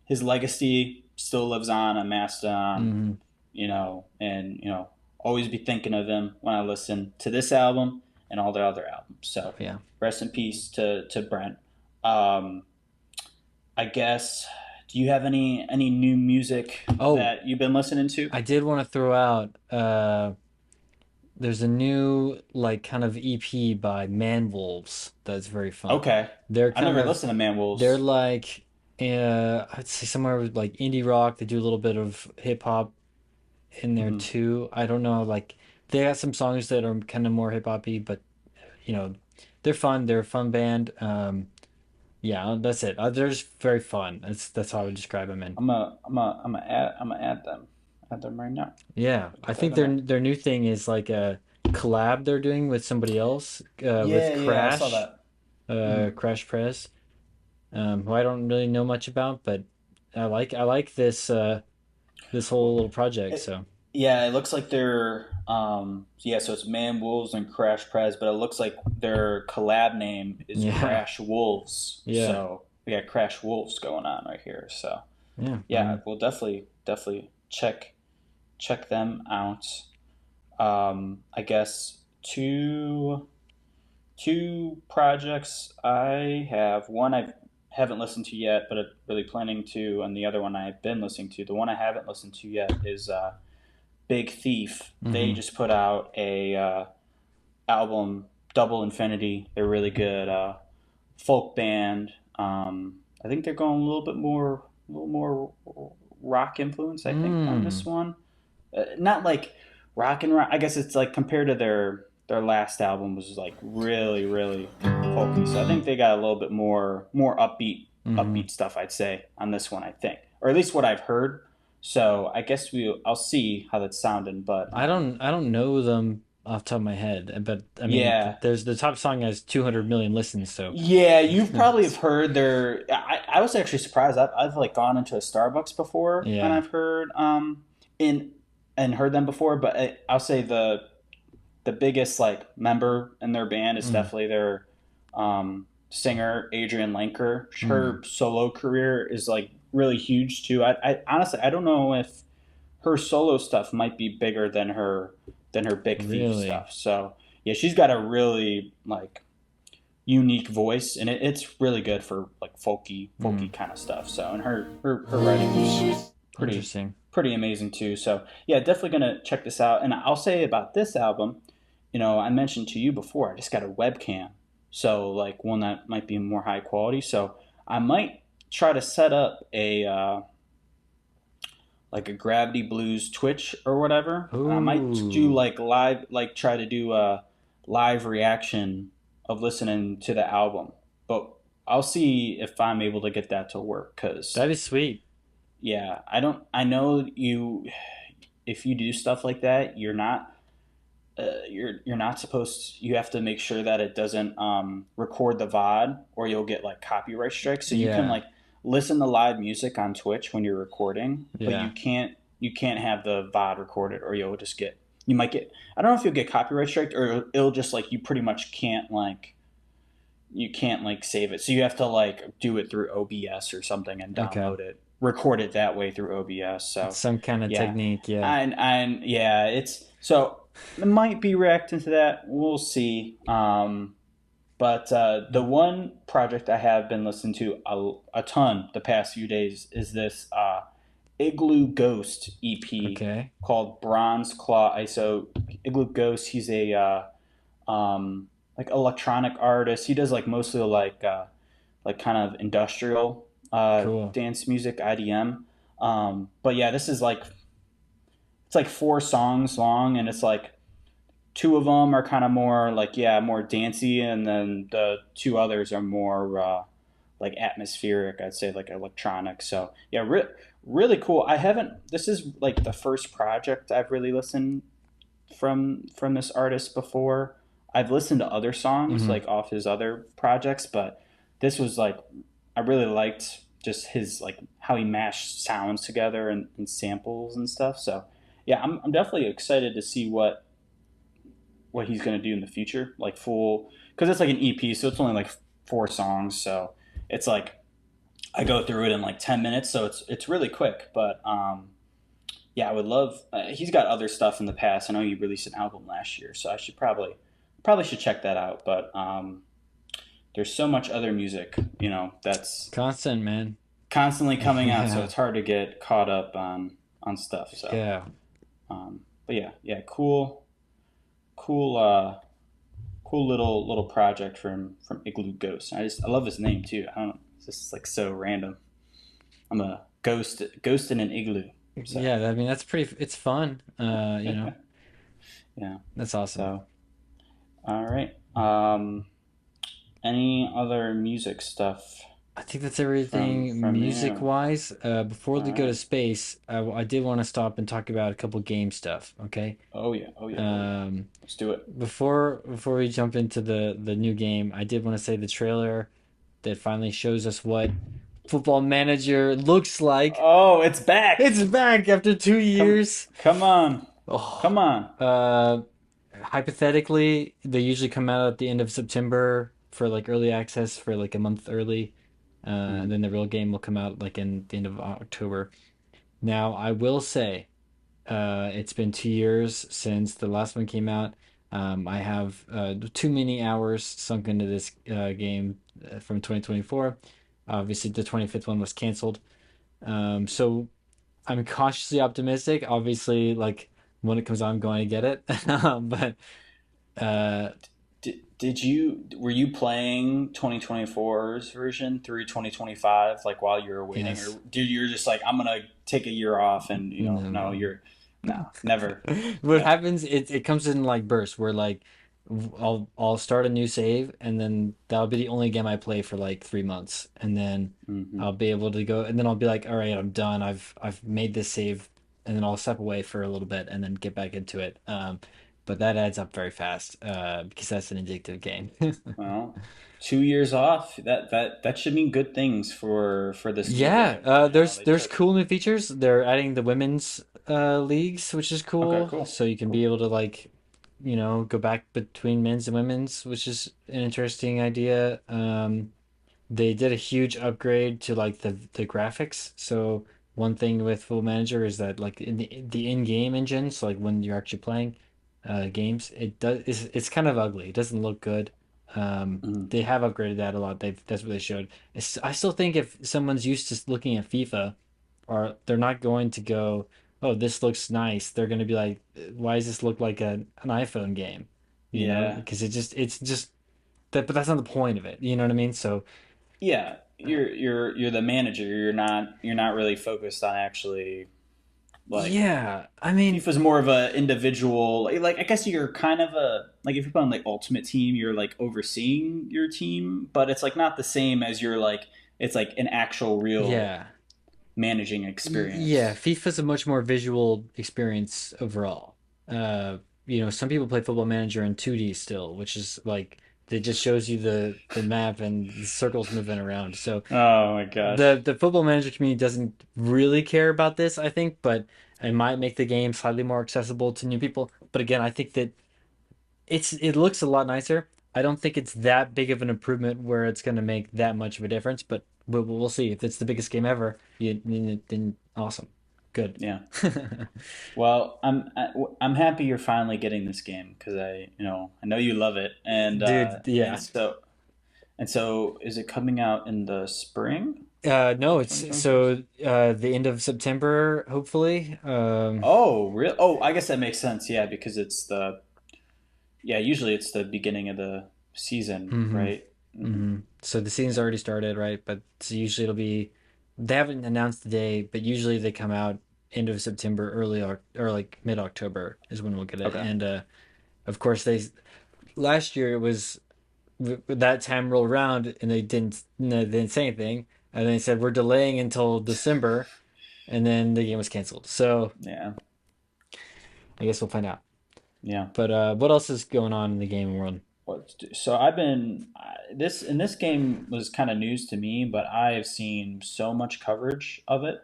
his legacy still lives on Mastodon. mhm. And always be thinking of him when I listen to this album and all the other albums. Oh, So yeah. rest in peace to Brent. Um, I guess. Do you have any new music Oh, that you've been listening to? I did want to throw out there's a new like kind of EP by Man Wolves that's very fun. Okay, They're I kind never of listened to Man they're Wolves. like I'd say somewhere with like indie rock. They do a little bit of hip hop in there Mm-hmm. too. I don't know, like they got some songs that are kind of more hip hoppy, but you know, they're fun. They're a fun band. Yeah, that's it. They're just very fun. That's how I would describe them in. I'm gonna add them right now. Yeah, Put I that think in there. their new thing is like a collab they're doing with somebody else, with Yeah, I saw that. Hmm. Crash Press, who I don't really know much about, but I like this this whole Well, little project. it, So yeah, it looks like they're yeah, so it's Man Wolves and Crash Prez, but it looks like their collab name is yeah, Crash Wolves. yeah, So we got Crash Wolves going on right here. So yeah. I yeah, mean, we'll definitely check them out. I guess two projects I have. One I haven't listened to yet, but I'm really planning to, and the other one I've been listening to. The one I haven't listened to yet is Big Thief. They hmm. just put out a album, Double Infinity. They're really good folk band. I think they're going a little more rock influence. I think on this Mm, one, not like rock and rock. I guess it's like compared to their last album was like really folky. So I think they got a little bit more hmm. upbeat stuff. I'd say on this one. I think, or at least what I've heard. So I guess I'll see how that's sounding. But I don't know them off the top of my head, but I mean, yeah, there's the top song has 200 million listens, so yeah, you've probably have it's, heard their. I was actually surprised. I've like gone into a Starbucks before, and yeah. I've heard in and heard them before. But I'll say the biggest like member in their band is Mm, definitely their singer Adrian Lanker. mm, Her solo career is like really huge too. I honestly I don't know if her solo stuff might be bigger than her Big Thief really? stuff. So yeah, she's got a really like unique voice, and it's really good for like Mm, folky kind of stuff. So and her writing is pretty interesting. pretty amazing too. So yeah, definitely gonna check this out. And I'll say about this album, you know, I mentioned to you before, I just got a webcam, so like one that might be more high quality. So I might try to set up a like a Gravity Blues Twitch or whatever. And I might do Ooh, like live, like try to do a live reaction of listening to the album. But I'll see if I'm able to get that to work. Cause that is sweet. yeah, I don't. I know you. If you do stuff like that, you're not. You're not supposed. You have to make sure that it doesn't record the VOD, or you'll get like copyright strikes. So you can Yeah, like listen to live music on Twitch when you're recording, but yeah. you can't have the VOD recorded, or you'll just get you might get. I don't know if you'll get copyright striked, or it'll just like you pretty much can't like you can't like save it. So you have to like do it through OBS or something and Okay. download it, record it that way through OBS. So Some kind of yeah, technique, yeah. and yeah, it's so it might be reacting to that. We'll see. But the one project I have been listening to a ton the past few days is this Igloo Ghost EP Okay. called Bronze Claw ISO. Igloo Ghost, he's a like electronic artist. He does like mostly like kind of industrial Cool. dance music, IDM. But yeah, this is like it's like 4 songs long, and it's like two of them are kind of more like yeah more dancey, and then the two others are more like atmospheric. I'd say like electronic. So yeah, really cool. I haven't. This is like the first project I've really listened from this artist before. I've listened to other songs Hmm. like off his other projects, but this was like I really liked just his like how he mashed sounds together and samples and stuff. So yeah, I'm definitely excited to see what he's going to do in the future, like full because it's like an EP, so it's only like 4 songs. So it's like I go through it in like 10 minutes, so it's really quick. But yeah, I would love. He's got other stuff in the past. I know he released an album last year, so I should probably should check that out. But there's so much other music, you know, that's Constant, man. constantly coming out, so Yeah. it's hard to get caught up on stuff. So, Yeah. but yeah, cool, cool little project from Igloo Ghost. I love his name too. I don't know, it's just like so random. I'm a ghost in an igloo. So Yeah, I mean that's pretty it's fun. You know. yeah. That's awesome. So all right. Any other music stuff? I think that's from everything music you. wise. Before All we go to right. space, I did want to stop and talk about a couple game stuff. Okay. Oh yeah. Oh yeah. Oh yeah. Um, Let's do it. before we jump into the new game, I did want to say the trailer that finally shows us what Football Manager looks like. Oh, it's back. It's back after two Come, years. come on, Oh, come on. uh, hypothetically, they usually come out at the end of September for like early access for like a month early, and Mm, then the real game will come out like in the end of October. Now, I will say, it's been 2 years since the last one came out. I have too many hours sunk into this game from 2024. Obviously, the 25th one was canceled. So I'm cautiously optimistic. Obviously, like when it comes out, I'm going to get it. But uh, did you were you playing 2024's version through 2025 like while you were waiting, or yes, did you're just like I'm gonna take a year off and no, no no. you're no never What yeah happens? It comes in like bursts where like I'll start a new save and then that'll be the only game I play for like 3 months and then hmm I'll be able to go and then I'll be like, all right, I'm done. I've made this save and then I'll step away for a little bit and then get back into it. But that adds up very fast because that's an addictive game. well 2 years off that should mean good things for this new Yeah, game, they there's took cool new features. They're adding the women's leagues, which is okay cool. cool So you can be cool able to like, go back between men's and women's, which is an interesting idea. They did a huge upgrade to like the graphics. So one thing with Football Manager is that like in the in-game engine, so like when you're actually playing games, it's kind of ugly. It doesn't look good. mm, They have upgraded that a lot. That's what they showed. I still think if someone's used to looking at FIFA, or they're not going to go, oh, this looks nice. They're going to be like, why does this look like an iPhone game? yeah Because it's just that, but that's not the point of it. You know what I mean? So yeah uh, you're the manager, you're not really focused on actually like yeah, I mean, FIFA's more of a individual. Like I guess you're kind of a like if you're playing like Ultimate Team, you're like overseeing your team, but it's like not the same as you're like it's like an actual real yeah. managing Yeah, experience. FIFA's a much more visual experience overall. Uh, some people play Football Manager in 2D still, which is like it just shows you the map and the circles moving around. So Oh my gosh. the Football Manager community doesn't really care about this, I think, but it might make the game slightly more accessible to new people. But again, I think that it looks a lot nicer. I don't think it's that big of an improvement where it's going to make that much of a difference, but we'll see. If it's the biggest game ever, then awesome, good. Yeah. Well, I'm happy you're finally getting this game because I know you love it, and Dude, and yeah. so and so is it coming out in the spring No, of it's 2026? so the end of September, hopefully. Oh, real? Oh, I guess that makes sense. Yeah, because usually it's the beginning of the season, hmm right? Hmm. So the season's Yeah. already started, right? But so usually it'll be they haven't announced the day, but usually they come out end of September, or like mid October is when we'll get it. Okay. And of course they last year it was that time rolled around and they didn't no, they didn't say anything, and they said we're delaying until December, and then the game was canceled. So Yeah. I guess we'll find out. Yeah. But what else is going on in the gaming world? So I've been this game was kind of news to me, but I have seen so much coverage of it.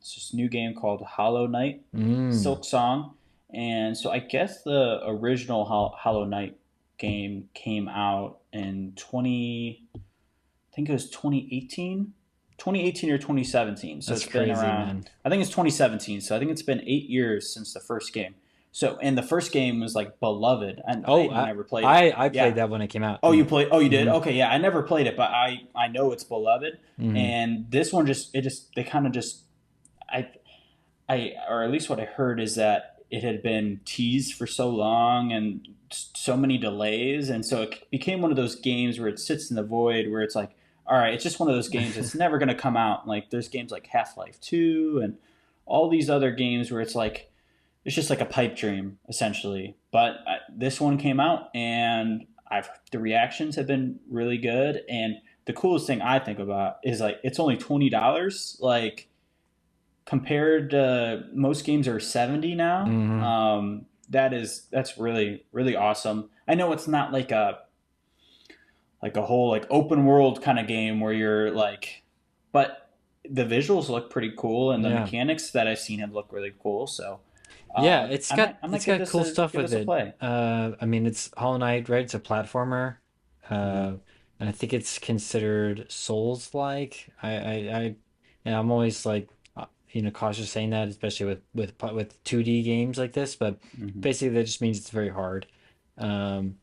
It's this new game called Hollow Knight, Mm, Silksong, and so I guess the original Hollow Knight game came out in 20. I think it was 2018, 2018 or 2017. So that's it's been crazy, around. man. I think it's 2017. So I think it's been 8 years since the first game. So and the first game was like beloved, and I Oh, never played it. I played Yeah. that when it came out. Oh, you And played? Oh, you did? hmm Okay, yeah. I never played it, but I know it's beloved. hmm And this one just they kind of just I or at least what I heard is that it had been teased for so long and so many delays, and so it became one of those games where it sits in the void, where it's like, all right, it's just one of those games that's never going to come out. Like there's games like Half Life Two and all these other games where it's like it's just like a pipe dream essentially. But this one came out, and the reactions have been really good, and the coolest thing I think about is like it's only $20. Like compared to most games are 70 now. Hmm. That's really really awesome. I know it's not like a whole like open world kind of game where you're like, but the visuals look pretty cool and the Yeah. mechanics that I've seen have look really cool. So Yeah, I might it's got cool stuff give with this a it. play. I mean, it's Hollow Knight, right? It's a platformer. Mm-hmm. And I think it's considered Souls-like. And I'm always like, cautious saying that, especially with 2D games like this. But Mm-hmm. basically, that just means it's very hard. Um,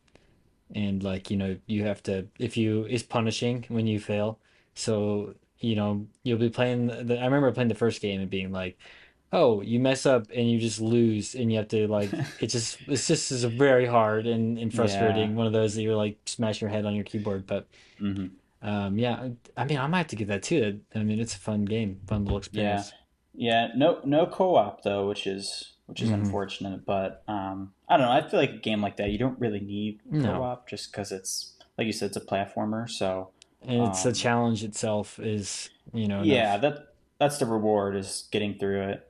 and like you have to if you is punishing when you fail. So you'll be playing I remember playing the first game and being like, oh, you mess up and you just lose and you have to like it's just is very hard and Yeah. frustrating, one of those that you're like smashing your head on your keyboard. But Mm-hmm. yeah, I mean, I might have to give that too. I mean, it's a fun game, fun little Yeah. experience. Yeah. No co-op though, which is Hmm. unfortunate. But I don't know. I feel like a game like that you don't really need No, co-op just because it's like you said, it's a platformer. So and it's the um, challenge itself is yeah, enough. that's the reward is getting through it.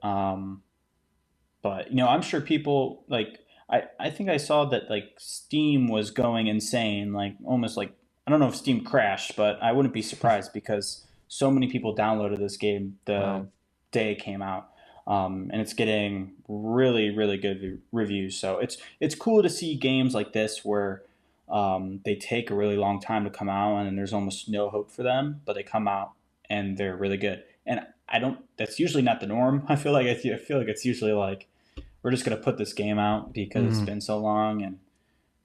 But I'm sure people like I think I saw that like Steam was going insane, like almost like I don't know if Steam crashed, but I wouldn't be surprised because so many people downloaded this game the Wow. day it came out. And it's getting really really good reviews. So it's cool to see games like this where they take a really long time to come out and there's almost no hope for them, but they come out and they're really good. And I don't. That's usually not the norm. I feel like it's usually like we're just gonna put this game out because it's Hmm. been so long and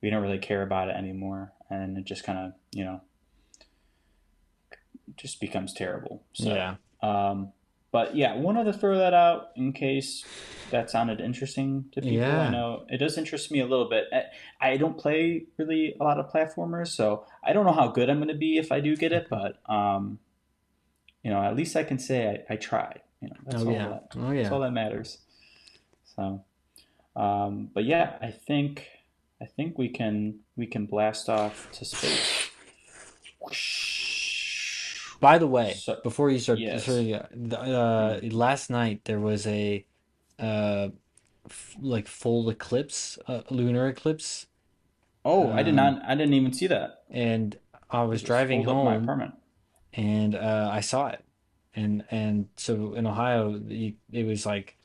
we don't really care about it anymore, and it just kind of just becomes terrible. So, Yeah. um, but yeah, wanted to throw that out in case that sounded interesting to people. I Yeah. know it does interest me a little bit. I don't play really a lot of platformers, so I don't know how good I'm going to be if I do get it, but at least I can say I tried. Oh yeah. Oh That's yeah. all that matters. So. But yeah, I think we can blast off to space. By the way, So before you start, yes. sorry, Mm. last night there was a uh, like full eclipse, lunar eclipse, Oh, um, I didn't even see that. and I It was just driving pulled up my home apartment. and I saw it, and so in Ohio, it was like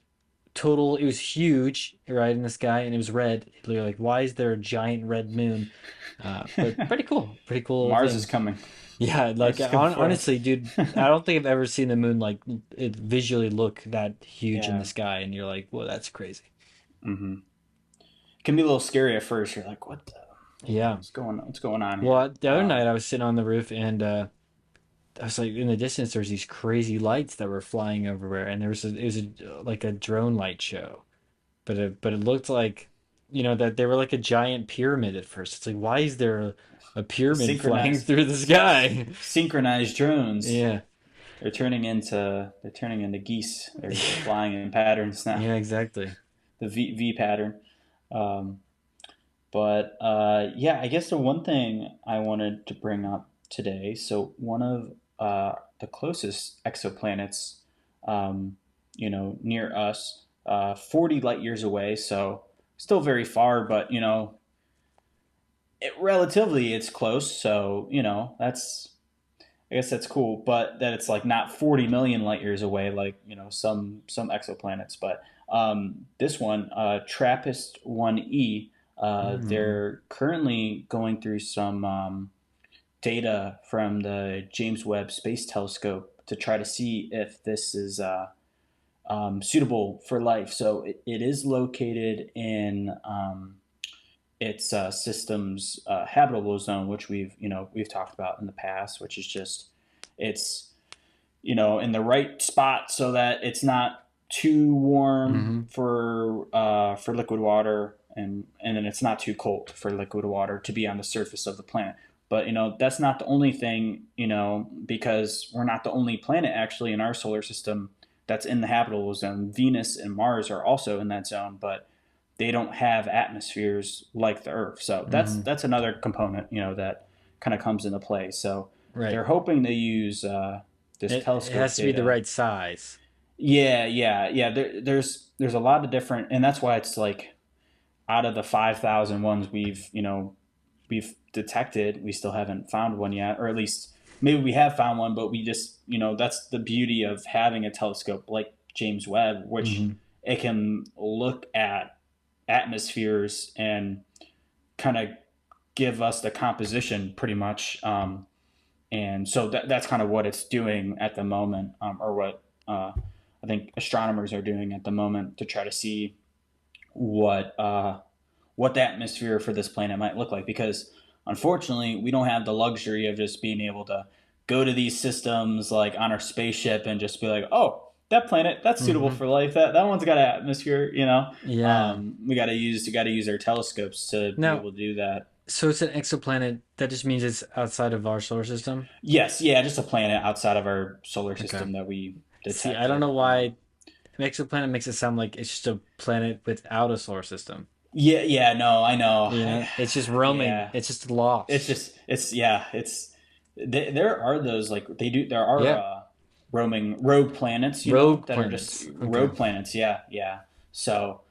total. It was huge, right in the sky, and it was red. You're like, why is there a giant red moon? But pretty cool Mars is thing. coming. Yeah, like Mars is coming for us. honestly, dude, I don't think I've ever seen the moon like it visually look that huge in the Yeah. sky, and you're like, well, that's crazy. Mm-hmm. It can be a little scary at first. You're like, Yeah. what's going on here? Well, the other night I was sitting on the roof, and I was like, in the distance, there's these crazy lights that were flying everywhere, and it was like a drone light show, but it looked like, that they were like a giant pyramid at first. It's like, why is there a pyramid flying synchronized through the sky? synchronized drones. Yeah. They're turning into geese. They're flying in patterns now. Yeah, exactly. The V pattern. Um, but yeah, I guess the one thing I wanted to bring up today. So one of the closest exoplanets, near us, 40 light years away. So still very far, but relatively it's close. So that's I guess that's cool, but that it's like not 40 million light years away, like some exoplanets. But this one, TRAPPIST 1e, Hmm. they're currently going through some data from the James Webb Space Telescope to try to see if this is suitable for life. So it is located in its system's habitable zone, which we've talked about in the past, which is just it's in the right spot so that it's not too warm Hmm. for liquid water, and then it's not too cold for liquid water to be on the surface of the planet. But that's not the only thing, because we're not the only planet actually in our solar system that's in the habitable zone. Venus and Mars are also in that zone, but they don't have atmospheres like the Earth. So Hmm. that's another component, that kind of comes into play. So Right. they're hoping to use this It telescope has to be the data. right size. Yeah. There's a lot of different, and that's why it's like out of the 5,000 ones we've detected, we still haven't found one yet, or at least maybe we have found one, but we just that's the beauty of having a telescope like James Webb, which Hmm. it can look at atmospheres and kind of give us the composition pretty much. And so that's kind of what it's doing at the moment, or what I think astronomers are doing at the moment to try to see what what the atmosphere for this planet might look like. Because unfortunately, we don't have the luxury of just being able to go to these systems like on our spaceship and just be like, oh, that planet that's suitable Hmm. for life. That one's got an atmosphere. Yeah. We got to use our telescopes to be Now, able to do that. so it's an exoplanet. That just means it's outside of our solar system. Yes, yeah, just a planet outside of our solar Okay. system that we See, I don't detected. know why exoplanet makes it sound like it's just a planet without a solar system. Yeah, no, I know. You know, it's just roaming. Yeah, It's just it's lost. just it's yeah, it's there are those like they do there are Yeah. roaming rogue planets, Rogue that are just planets. Okay. rogue planets. Yeah. So,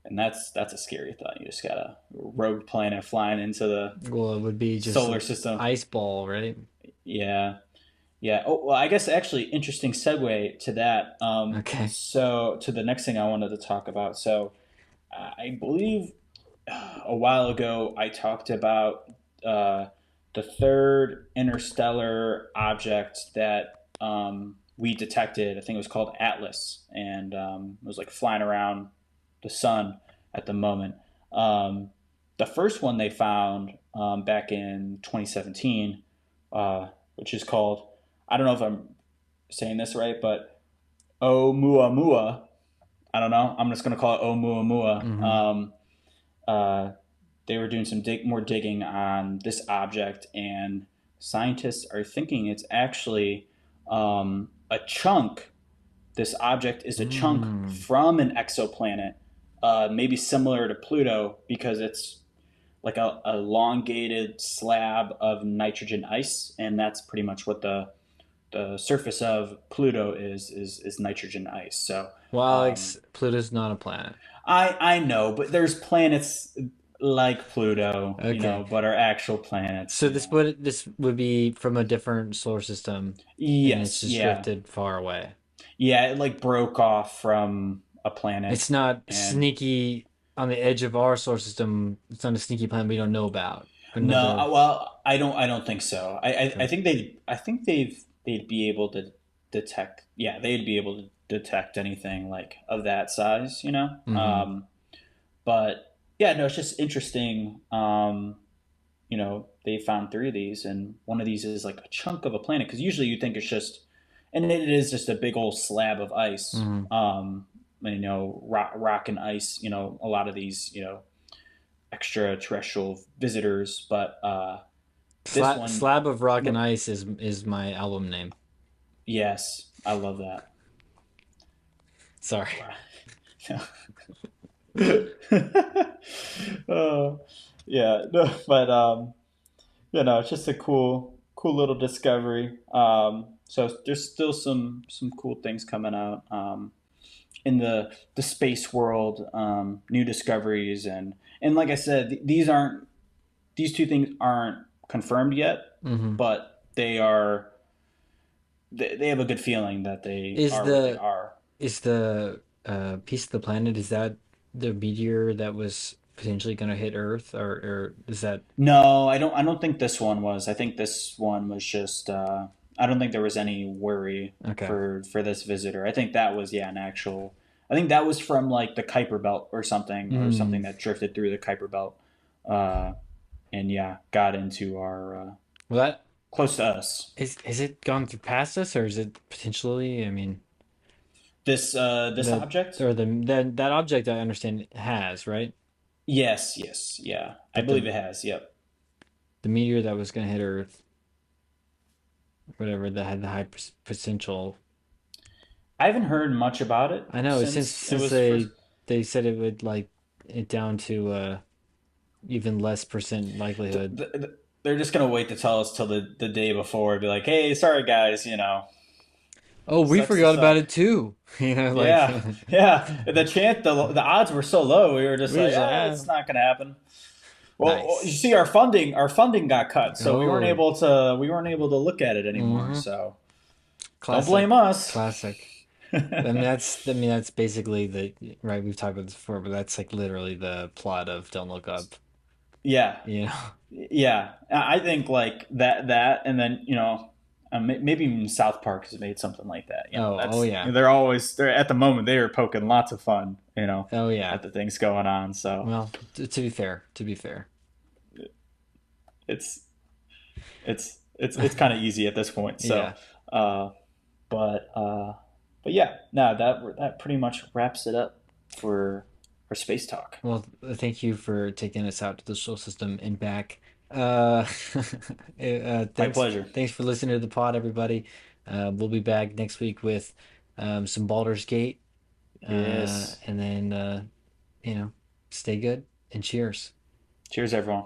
and that's a scary thought. You just got a rogue planet flying into the Well, it would be just solar an system. ice ball, right? Yeah. Yeah. Oh, well, I guess actually interesting segue to that. Okay. So to the next thing I wanted to talk about. So I believe a while ago I talked about uh, the third interstellar object that we detected. I think it was called Atlas, and it was like flying around the sun at the moment. Um, the first one they found back in 2017, which is called, I don't know if I'm saying this right, but Oumuamua. I don't know. I'm just going to call it Oumuamua. Hmm. Uh, they were doing some more digging on this object, and scientists are thinking it's actually a chunk. This object is a chunk Mm. from an exoplanet, maybe similar to Pluto, because it's like a elongated slab of nitrogen ice, and that's pretty much what the surface of Pluto is nitrogen ice. So Well, um, Pluto's not a planet. I know, but there's planets like Pluto, Okay. but are actual planets. So this would be from a different solar system, and it's Yes, just yeah, drifted far away. yeah. It like broke off from a planet, It's not and sneaky on the edge of our solar system. It's not a sneaky planet we don't know about. no. Another. Well, I don't think so. I Okay. think they'd be able to detect. Yeah, they'd be able to detect anything like of that size. Hmm. But yeah, no, it's just interesting. They found three of these, and one of these is like a chunk of a planet. Because usually you think it's just, and it is just a big old slab of ice. Hmm. Rock and ice. A lot of these, extraterrestrial visitors. But this one, Slab of Rock and look, Ice is my album name. yes, I love that. Sorry. Wow. Yeah, no, but it's just a cool little discovery. So there's still some cool things coming out in the space world, new discoveries, and like I said, these two things aren't confirmed yet, Hmm. but they have a good feeling that they Is are what they the are. is the piece of the planet, is that the meteor that was potentially going to hit Earth, or is that No, I don't think this one was. I think this one was just. I don't think there was any worry okay? for this visitor. I think that was, yeah, an actual. I think that was from like the Kuiper Belt or something Mm. that drifted through the Kuiper Belt, uh, and yeah, got into our Well, that close to us. is it gone through past us, or is it potentially? I mean, This the object. or the that object I understand has, right? Yes, yeah. I But believe it has. Yep. the meteor that was going to hit Earth, whatever, that had the high potential. I haven't heard much about it I know since since it since was first. they said it would like it down to even less percent The, likelihood. they're just gonna wait to tell us till the day before and be like, hey, sorry guys, Oh, we sucks to forgot about suck. it too. You know, like Yeah, yeah. The odds were so low. We were just we like, was like, it's not gonna happen. Well, you see, nice. our funding got cut, so Oh, we weren't able to look at it anymore. mm-hmm. So don't blame Classic, us. classic. I mean that's basically the right. We've talked about this before, but that's like literally the plot of Don't Look Up. Yeah, You know. yeah. I think like that, and then maybe even South Park has made something like that. Oh yeah. They're at the moment they are poking lots of fun, Oh yeah. at the things going on. So Well, to be fair, to be fair. it's it's kind of easy at this point. So, Yeah. uh, but uh, but yeah, no, that pretty much wraps it up for space talk. Well, thank you for taking us out to the solar system and back. Uh, My thanks, pleasure. thanks for listening to the pod, everybody. We'll be back next week with some Baldur's Gate, Yes. and then you know, stay good and cheers. Cheers, everyone.